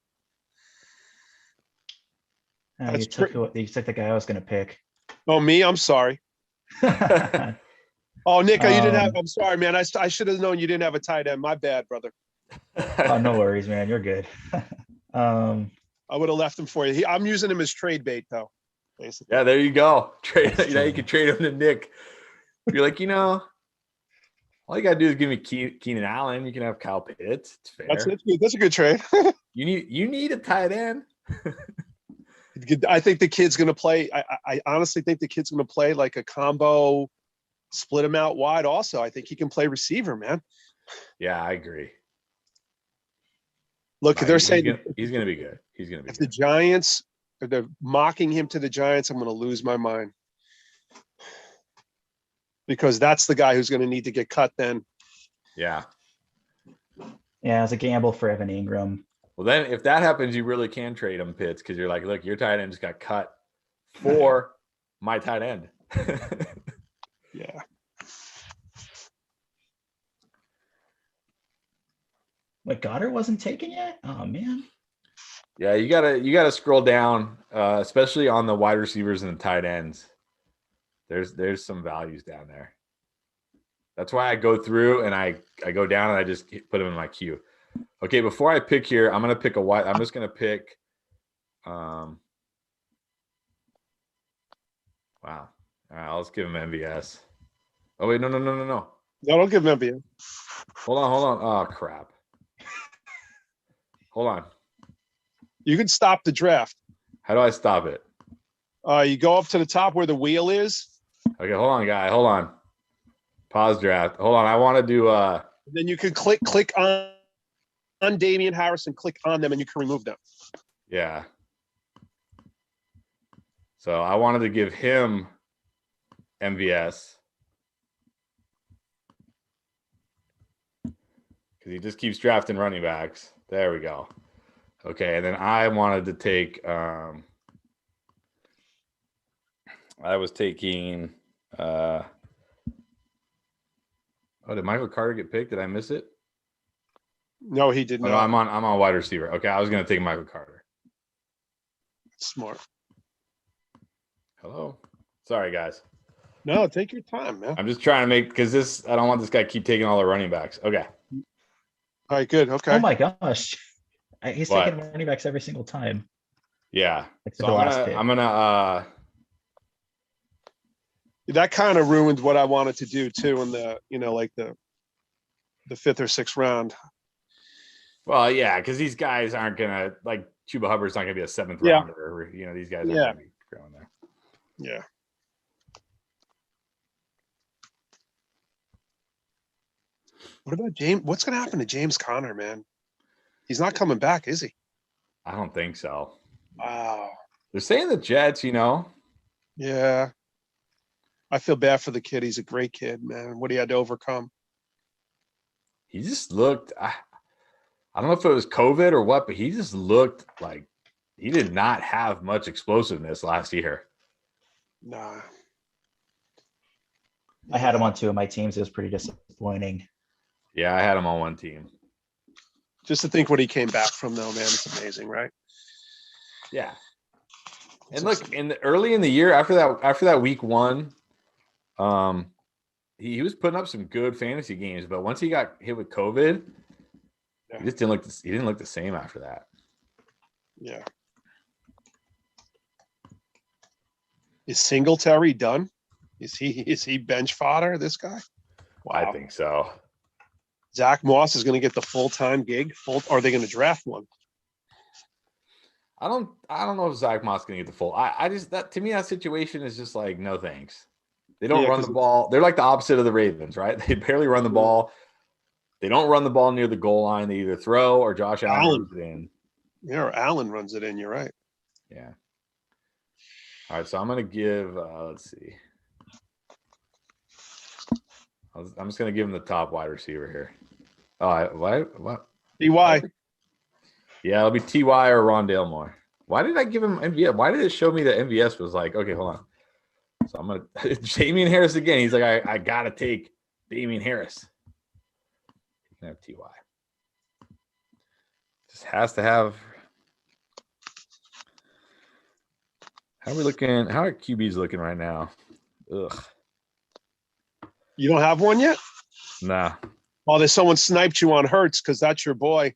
You That's took the guy I was gonna pick. Oh, me? I'm sorry. Oh, Oh, Nick, you didn't have. Um, I'm sorry, man. I should have known you didn't have a tight end. My bad, brother. no worries, man. You're good. I would have left him for you. I'm using him as trade bait, though. Basically. Yeah, there you go. Trade. That's You know, you true. can trade him to Nick. You're like, all you gotta do is give me Keenan Allen. You can have Kyle Pitts. It's fair. That's good. That's a good trade. You need a tight end. I think the kid's going to play. I honestly think the kid's going to play like a combo, split him out wide. Also, I think he can play receiver, man. Yeah, I agree. Look, they're He's saying he's gonna be good. He's gonna be if the good. Giants, if they're mocking him to the Giants, I'm going to lose my mind. Because that's the guy who's going to need to get cut then. Yeah. yeah, it's a gamble for Evan Ingram. Well, then if that happens, you really can trade him Pitts because you're like, look, your tight end just got cut for my tight end. Yeah. Wait, Goddard wasn't taken yet? Oh man. Yeah, you gotta scroll down, especially on the wide receivers and the tight ends. There's some values down there. That's why I go through and I go down and I just put them in my queue. Okay, before I pick here, I'm gonna pick a wide. I'm just gonna pick. Wow. All right, let's give him MVS. Oh wait, no. No, don't give him MBA. Hold on. Oh crap. Hold on. You can stop the draft. How do I stop it? You go up to the top where the wheel is. Okay, hold on, guy. Hold on. Pause draft. Hold on. I want to do Then you can click on Damian Harrison, click on them, and you can remove them. yeah. So I wanted to give him MVS because he just keeps drafting running backs. There we go. Okay, and then I wanted to take I was taking oh, did Michael Carter get picked? Did I miss it? No, he did Oh, not. no, I'm on wide receiver. Okay, I was gonna take Michael Carter. Smart. Hello. Sorry, guys. No, take your time, man. I'm just trying to make because I don't want this guy to keep taking all the running backs. Okay. All right, good. Okay. Oh my gosh. He's What? taking running backs every single time. Yeah. Except So the last pick. I'm gonna That kind of ruined what I wanted to do too in the, like the fifth or sixth round. well, yeah, because these guys aren't gonna like Chuba Hubbard's not gonna be a seventh Yeah. rounder. Or, these guys aren't Yeah. gonna be growing there. Yeah. What about James? What's going to happen to James Conner, man? He's not coming back, is he? I don't think so. Wow. They're saying the Jets, Yeah. I feel bad for the kid. He's a great kid, man. What he had to overcome. he just looked. I don't know if it was COVID or what, but he just looked like he did not have much explosiveness last year. Nah. I had him on 2 of my teams. It was pretty disappointing. Yeah, I had him on one team. Just to think what he came back from, though, man, it's amazing, right? Yeah. And look, early in the year, after that week 1, he was putting up some good fantasy games, but once he got hit with COVID, he just didn't look the same after that. Yeah. Is Singletary done? Is he bench fodder, this guy? Wow. I think so. Zach Moss is going to get the full-time gig. Or are they going to draft one? I don't know if Zach Moss going to get the full. To me, that situation is just like, no thanks. They don't run the ball. They're like the opposite of the Ravens, right? They barely run the ball. They don't run the ball near the goal line. They either throw or Josh Allen runs it in. Yeah, or Allen runs it in. You're right. Yeah. All right, so I'm going to give, let's see. I'm just going to give him the top wide receiver here. Oh, what? T.Y. Yeah, it'll be T.Y. or Rondale Moore. Why did I give him MVS? Why did it show me that MVS was like, okay, hold on. So I'm going to – Damian Harris again. He's like, I got to take Damian Harris. You can have T.Y. Just has to have – how are we looking? How are QBs looking right now? Ugh. You don't have one yet? Nah. Oh, there's someone sniped you on Hurts because that's your boy.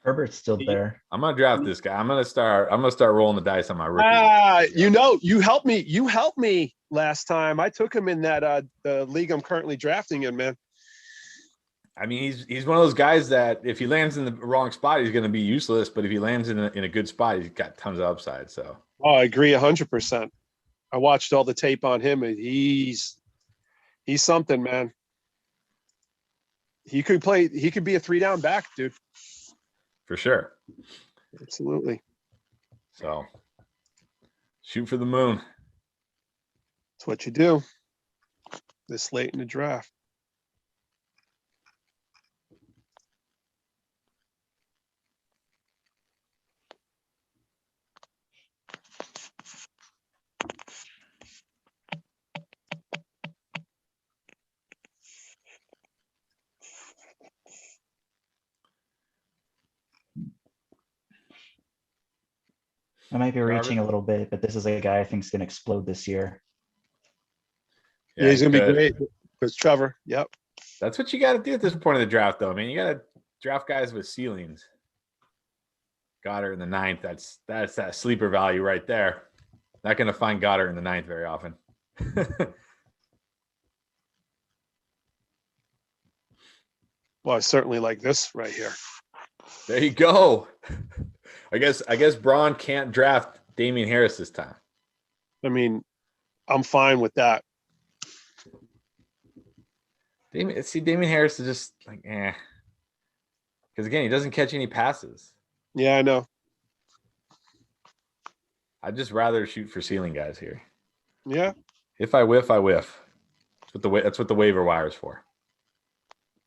Herbert's still there. I'm gonna draft this guy. I'm gonna start rolling the dice on my rookie. You helped me. You helped me last time. I took him in that the league I'm currently drafting in, man. I mean, he's one of those guys that if he lands in the wrong spot, he's gonna be useless. But if he lands in a good spot, he's got tons of upside. So I agree 100%. I watched all the tape on him, and he's something, man. He could be a 3-down back, dude. For sure. Absolutely. So shoot for the moon. That's what you do this late in the draft. I might be reaching a little bit, but this is a guy I think is going to explode this year. Yeah, he's going to be great. Because Trevor, yep. That's what you got to do at this point of the draft, though. I mean, you got to draft guys with ceilings. Goddard in the 9th. That's that sleeper value right there. Not going to find Goddard in the 9th very often. Well, I certainly like this right here. There you go. I guess Braun can't draft Damian Harris this time. I mean, I'm fine with that. Damian Harris is just like, because again, he doesn't catch any passes. Yeah, I know. I'd just rather shoot for ceiling guys here. Yeah. If I whiff, I whiff. That's what the waiver wire is for.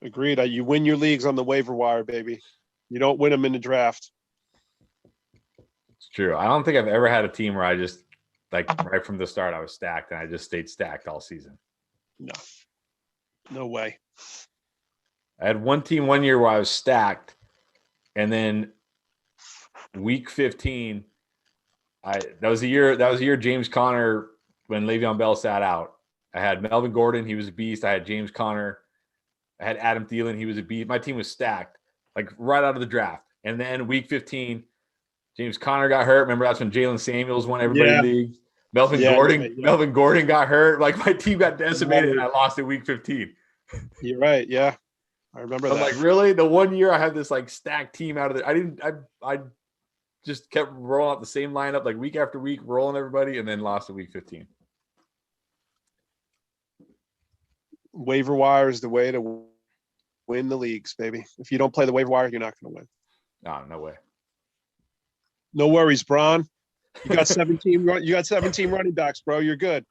Agreed. You win your leagues on the waiver wire, baby. You don't win them in the draft. It's true. I don't think I've ever had a team where I just right from the start I was stacked and I just stayed stacked all season. No way. I had one team one year where I was stacked, and then week 15, that was the year James Conner, when Le'Veon Bell sat out. I had Melvin Gordon, he was a beast. I had James Conner. I had Adam Thielen, he was a beast. My team was stacked, like right out of the draft. And then week 15, James Conner got hurt. Remember, that's when Jalen Samuels won everybody league. Melvin Gordon got hurt. Like, my team got decimated, and I lost in week 15. You're right. Yeah, I remember that. I'm like, really? The one year I had this like stacked team out of it. I just kept rolling out the same lineup like week after week, rolling everybody, and then lost in week 15. Waiver wire is the way to win the leagues, baby. If you don't play the waiver wire, you're not going to win. Oh, no way. No worries, Bron. You got 17. You got 17 running backs, bro. You're good.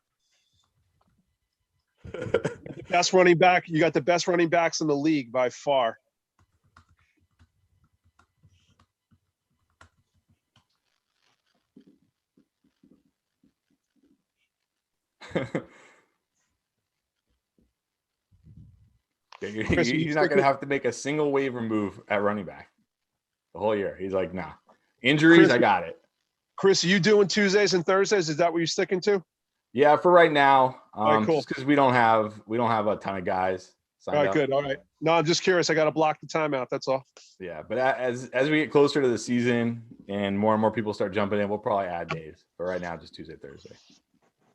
The best running back. You got the best running backs in the league by far. Chris, He's not going to have to make a single waiver move at running back the whole year. He's like, nah. Injuries, Chris, I got it. Chris, are you doing Tuesdays and Thursdays? Is that what you're sticking to? Yeah, for right now. All right, cool. Just because we don't have a ton of guys signed All right, up. good. All right. No, I'm just curious. I got to block the timeout. That's all. Yeah, but as we get closer to the season and more people start jumping in, we'll probably add days. But right now, just Tuesday, Thursday.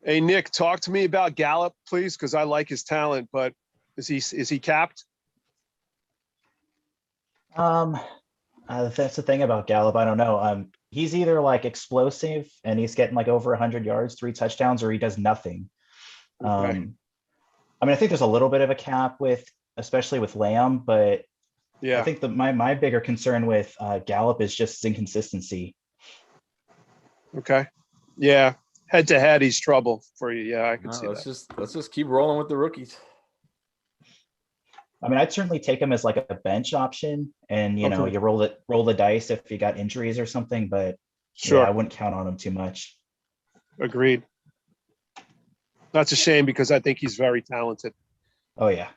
Hey, Nick, talk to me about Gallup, please, because I like his talent, but is he capped? That's the thing about Gallup. I don't know. He's either like explosive and he's getting like over 100 yards, 3 touchdowns, or he does nothing. Okay. I mean, I think there's a little bit of a cap especially with Lamb, but Yeah. I think my bigger concern with Gallup is just inconsistency. Okay. Yeah. Head to head, he's trouble for you. Yeah, I can see that. Let's just keep rolling with the rookies. I mean, I'd certainly take him as like a bench option, and you know, Okay. you roll the dice if you got injuries or something. But Sure. yeah, I wouldn't count on him too much. Agreed. That's a shame because I think he's very talented. Oh yeah.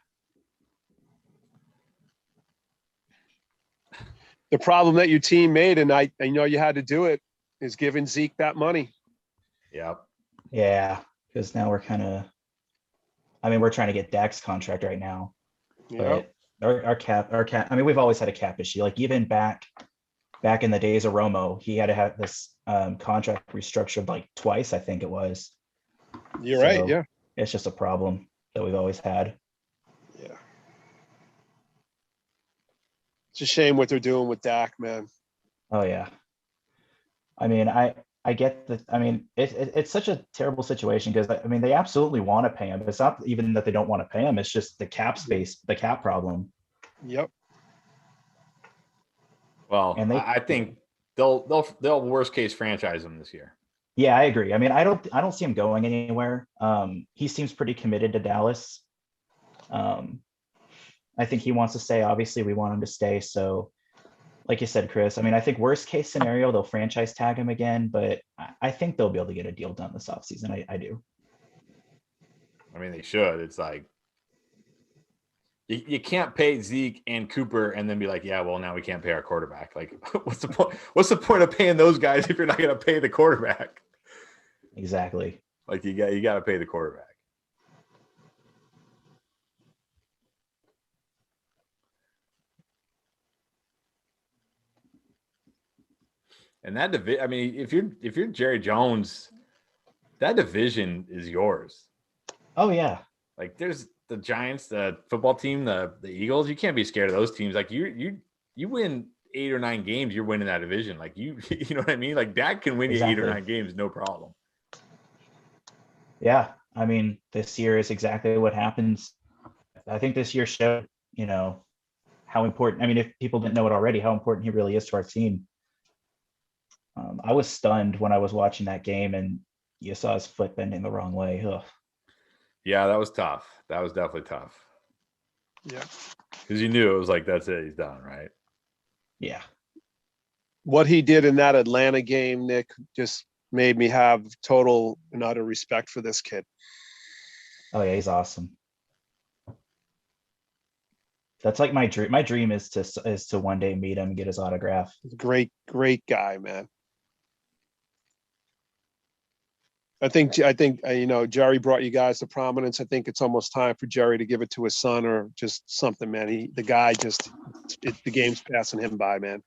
The problem that your team made, and I know you had to do it, is giving Zeke that money. Yep. Yeah, because now we're we're trying to get Dak's contract right now, Yeah. but our cap. I mean, we've always had a cap issue. Like even back in the days of Romo, he had to have this contract restructured like twice, I think it was. You're right. Yeah. It's just a problem that we've always had. Yeah. It's a shame what they're doing with Dak, man. Oh yeah. I mean, I get that. I mean, it's such a terrible situation because I mean, they absolutely want to pay him. It's not even that they don't want to pay him. It's just the cap space, the cap problem. Yep. Well, And I think they'll worst case franchise him this year. Yeah, I agree. I mean, I don't see him going anywhere. He seems pretty committed to Dallas. I think he wants to stay. Obviously, we want him to stay. So, like you said, Chris, I mean, I think worst case scenario, they'll franchise tag him again, but I think they'll be able to get a deal done this offseason. I do. I mean, they should. It's like you can't pay Zeke and Cooper and then be like, yeah, well, now we can't pay our quarterback. Like, what's the point? What's the point of paying those guys if you're not going to pay the quarterback? Exactly. Like you got to pay the quarterback. And that division, I mean, if you're Jerry Jones, that division is yours. Oh yeah. Like there's the Giants, the football team, the Eagles. You can't be scared of those teams. Like you win 8 or 9 games, you're winning that division. Like you know what I mean? Like Dak can win you 8 or 9 games, no problem. Yeah. I mean, this year is exactly what happens. I think this year showed, how important, I mean, if people didn't know it already, how important he really is to our team. I was stunned when I was watching that game and you saw his foot bending the wrong way. Ugh. Yeah, that was tough. That was definitely tough. Yeah. Because you knew it was like, that's it. He's done, right? Yeah. What he did in that Atlanta game, Nick, just made me have total and utter respect for this kid. Oh yeah, he's awesome. That's like my dream. My dream is to one day meet him and get his autograph. Great guy, man. I think Jerry brought you guys to prominence. I think it's almost time for Jerry to give it to his son or just something, man. The game's passing him by, man.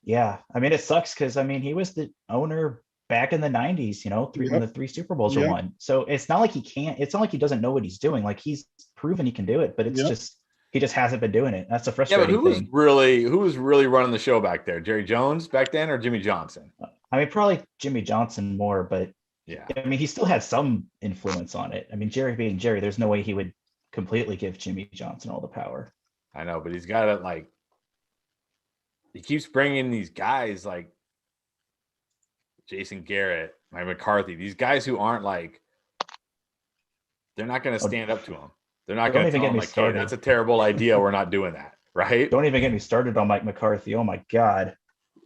Yeah, I mean, it sucks because I mean he was the owner back in the 90s, when the 3 Super Bowls were won. So it's not like he can't. It's not like he doesn't know what he's doing. Like he's proven he can do it, but it's just he just hasn't been doing it. That's a frustrating thing. Who was really running the show back there? Jerry Jones back then or Jimmy Johnson? I mean, probably Jimmy Johnson more, but yeah, I mean, he still had some influence on it. I mean, Jerry being Jerry, there's no way he would completely give Jimmy Johnson all the power. I know, but he's got to like. He keeps bringing these guys like Jason Garrett, Mike McCarthy. These guys who aren't like. They're not going to stand up to him. They're not going to tell him like, "Hey, that's a terrible idea. We're not doing that." Right? Don't even get me started on Mike McCarthy. Oh my God.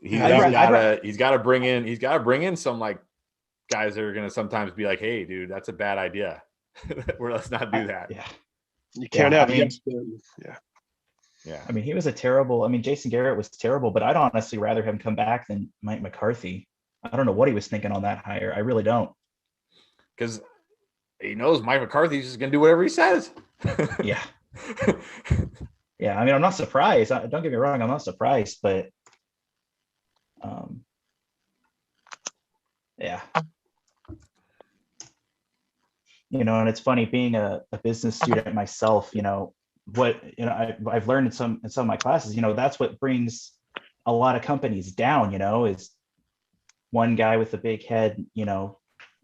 He's got to bring in some like guys that are going to sometimes be like, "Hey, dude, that's a bad idea. Let's not do that." Yeah. You can't have yeah. Yeah. I mean, he was a terrible. I mean, Jason Garrett was terrible, but I'd honestly rather him come back than Mike McCarthy. I don't know what he was thinking on that hire. I really don't. Because he knows Mike McCarthy's just going to do whatever he says. Yeah. Yeah. I mean, I'm not surprised. Don't get me wrong. I'm not surprised, but yeah. And it's funny being a business student myself, I've learned in some of my classes, that's what brings a lot of companies down, is one guy with a big head,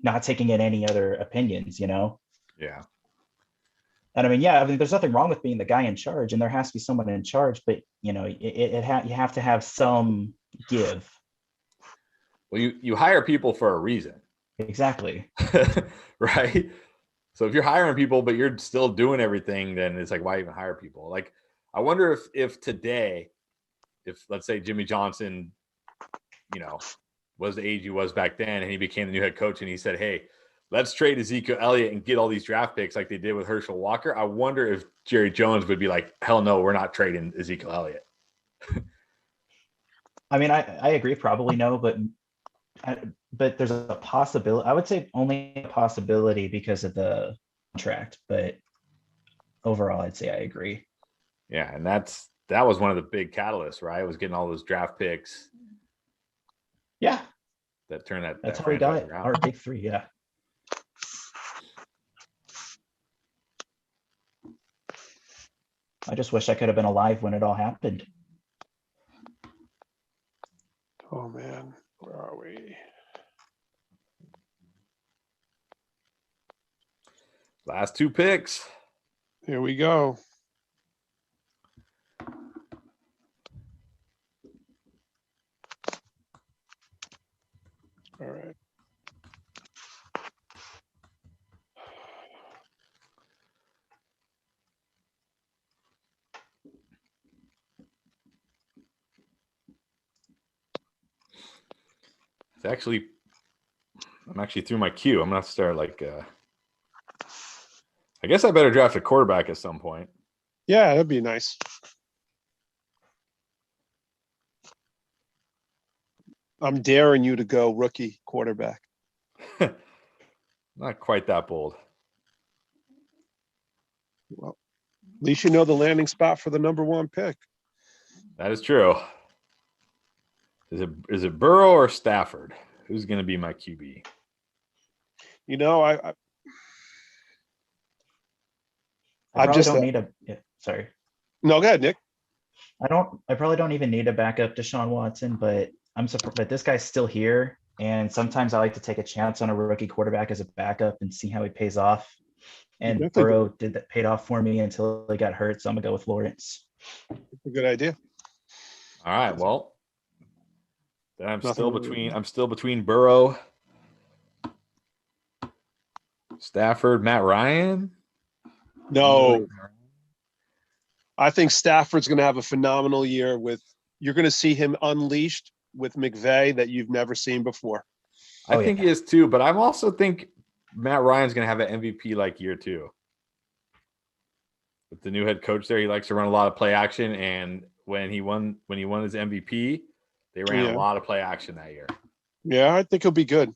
not taking in any other opinions, Yeah. And I mean, there's nothing wrong with being the guy in charge, and there has to be someone in charge, but you have to have some give. Well, you hire people for a reason. Exactly. Right. So if you're hiring people, but you're still doing everything, then it's like, why even hire people? Like, I wonder if today, if let's say Jimmy Johnson, was the age he was back then, and he became the new head coach, and he said, "Hey, let's trade Ezekiel Elliott and get all these draft picks like they did with Herschel Walker." I wonder if Jerry Jones would be like, "Hell no, we're not trading Ezekiel Elliott." I mean, I agree, probably no, but there's a possibility. I would say only a possibility because of the contract, but overall, I'd say I agree. Yeah, and that was one of the big catalysts, right? It was getting all those draft picks. Yeah, that turned that. That's how we got it. Our big three. Yeah. I just wish I could have been alive when it all happened. Oh man, where are we? Last two picks. Here we go. All right. I'm actually through my queue. I'm gonna start like I guess I better draft a quarterback at some point. Yeah, that'd be nice. I'm daring you to go rookie quarterback. Not quite that bold. Well, at least you know the landing spot for the number one pick. That is true. Is it Burrow or Stafford? Who's going to be my QB? I probably don't need a. Yeah, sorry. No, go ahead, Nick. I probably don't even need a backup Deshaun Watson, but I'm surprised. But this guy's still here, and sometimes I like to take a chance on a rookie quarterback as a backup and see how he pays off. And Burrow paid off for me until he got hurt, so I'm gonna go with Lawrence. That's a good idea. All right, well, then I'm still between Burrow, Stafford, Matt Ryan. No, I think Stafford's going to have a phenomenal year. You're going to see him unleashed with McVay that you've never seen before. I think he is too, but I also think Matt Ryan's going to have an MVP like year too. With the new head coach there, he likes to run a lot of play action, and when he won his MVP, they ran a lot of play action that year. Yeah, I think he'll be good.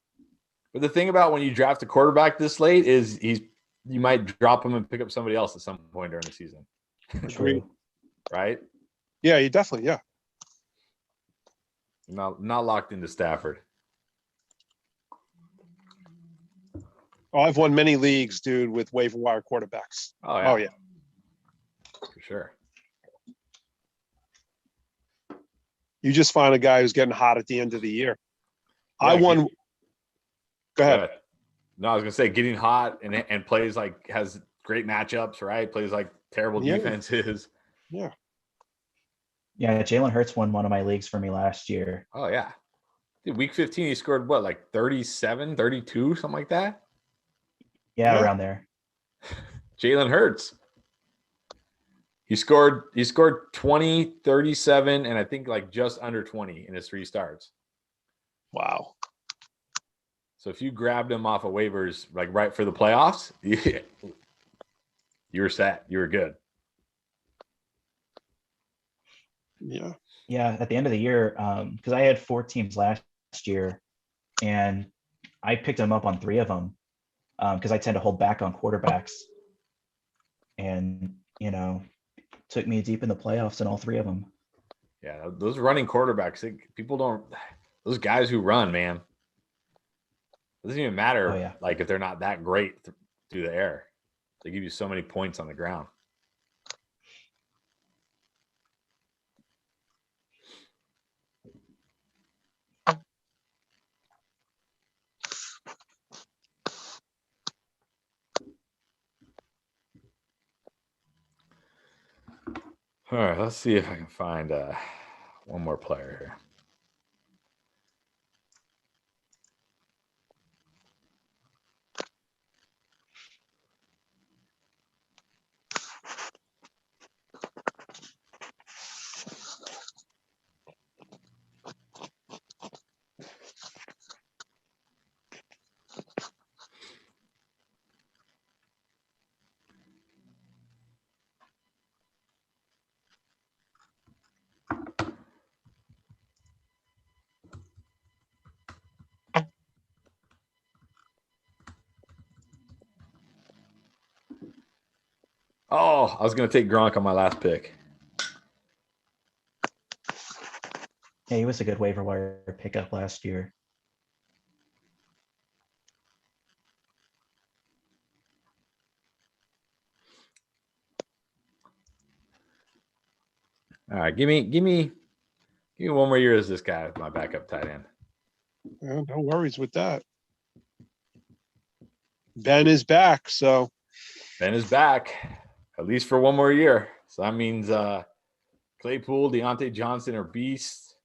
But the thing about when you draft a quarterback this late is you might drop him and pick up somebody else at some point during the season. Agreed. Right? Yeah, you definitely, yeah. Not locked into Stafford. Oh, I've won many leagues, dude, with waiver wire quarterbacks. Oh yeah. For sure. You just find a guy who's getting hot at the end of the year. Yeah, I won. Go ahead. No, I was gonna say getting hot and plays like has great matchups, right? Plays like terrible defenses. Yeah. Yeah, Jalen Hurts won one of my leagues for me last year. Oh, yeah. Dude, week 15, he scored what, like 37, 32, something like that? Yeah, Yeah. around there. Jalen Hurts. He scored 20, 37, and I think like just under 20 in his 3 starts. Wow. So if you grabbed him off of waivers like right for the playoffs, you were set. You were good. Yeah. Yeah, at the end of the year, because I had 4 teams last year, and I picked him up on 3 of them because I tend to hold back on quarterbacks, and took me deep in the playoffs in all 3 of them. Yeah, those running quarterbacks, people don't. Those guys who run, man, it doesn't even matter. Oh, yeah. Like if they're not that great through the air, they give you so many points on the ground. All right, let's see if I can find one more player here. Oh, I was going to take Gronk on my last pick. Yeah, he was a good waiver wire pickup last year. All right, give me one more year as this guy, my backup tight end. Yeah, no worries with that. Ben is back, so Ben is back, at least for one more year. So that means Claypool, Deontay Johnson are beasts.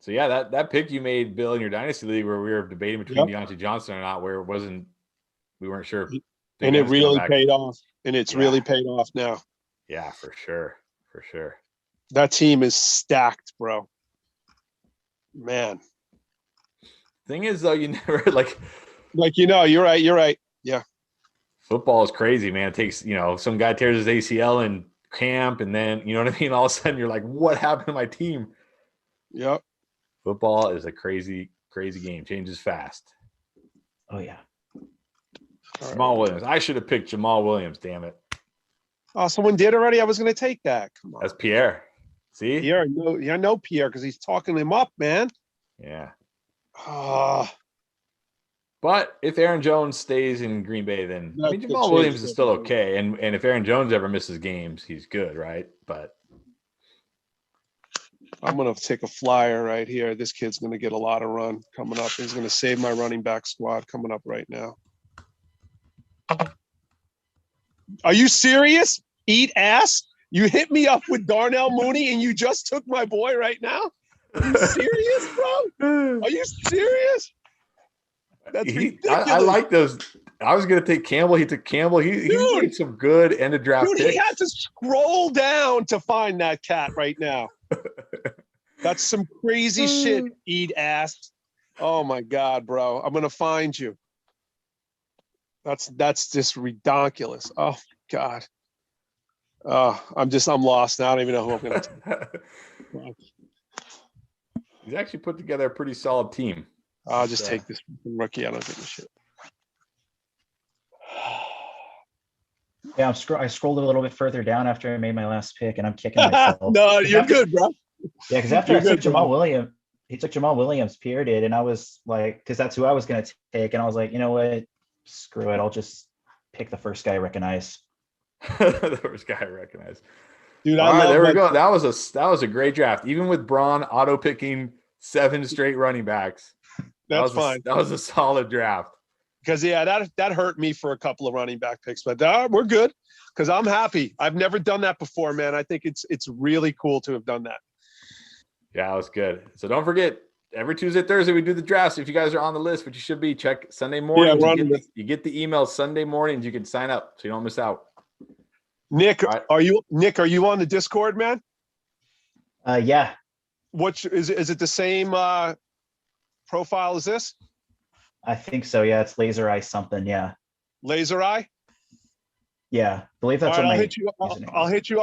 So yeah, that pick you made, Bill, in your dynasty league, where we were debating between Deontay Johnson or not, where we weren't sure. And it really paid off. And it's really paid off now. Yeah, for sure, for sure. That team is stacked, bro. Man. Thing is, though, you never you're right. Yeah. Football is crazy, man. It takes, some guy tears his ACL in camp, and then, you know what I mean? All of a sudden, you're like, what happened to my team? Yep. Football is a crazy, crazy game. Changes fast. Oh, yeah. Jamal Williams. I should have picked Jamal Williams, damn it. Oh, someone did already? I was going to take that. Come on. That's Pierre. See? Pierre, I know Pierre because he's talking him up, man. Yeah. Oh. But if Aaron Jones stays in Green Bay, then Jamal Williams is still okay. And if Aaron Jones ever misses games, he's good, right? But I'm going to take a flyer right here. This kid's going to get a lot of run coming up. He's going to save my running back squad coming up right now. Are you serious? Eat ass? You hit me up with Darnell Mooney and you just took my boy right now? Are you serious, bro? Are you serious? That's ridiculous. I like those. I was going to take Campbell. He took Campbell. He made some good end of draft picks. He had to scroll down to find that cat right now. That's some crazy shit, eat ass. Oh my God, bro. I'm going to find you. That's just ridiculous. Oh God. I'm lost now. I don't even know who I'm going to take. He's actually put together a pretty solid team. I'll just take this rookie. I don't give a shit. Yeah, I scrolled a little bit further down after I made my last pick, and I'm kicking myself. No, you're good, bro. Yeah, because after I took Jamal Williams, he took Jamal Williams, Pierre did, and I was like, because that's who I was going to take, and I was like, you know what? Screw it. I'll just pick the first guy I recognize. The first guy I recognize. Dude, all right, there we go. That was a great draft. Even with Braun auto picking 7 straight running backs. That's fine. That was a solid draft. because that hurt me for a couple of running back picks, but we're good because I'm happy. I've never done that before, man. I think it's really cool to have done that. Yeah, it was good. So don't forget, every Tuesday, Thursday, we do the drafts. If you guys are on the list, which you should be, check Sunday mornings. You get the emails Sunday mornings. You can sign up so you don't miss out. Nick, right. Are you on the Discord, man? Yeah. Is it the same profile as this? I think so. Yeah, it's Laser Eye something. Yeah. Laser Eye. Yeah, I believe that's what I'll hit you up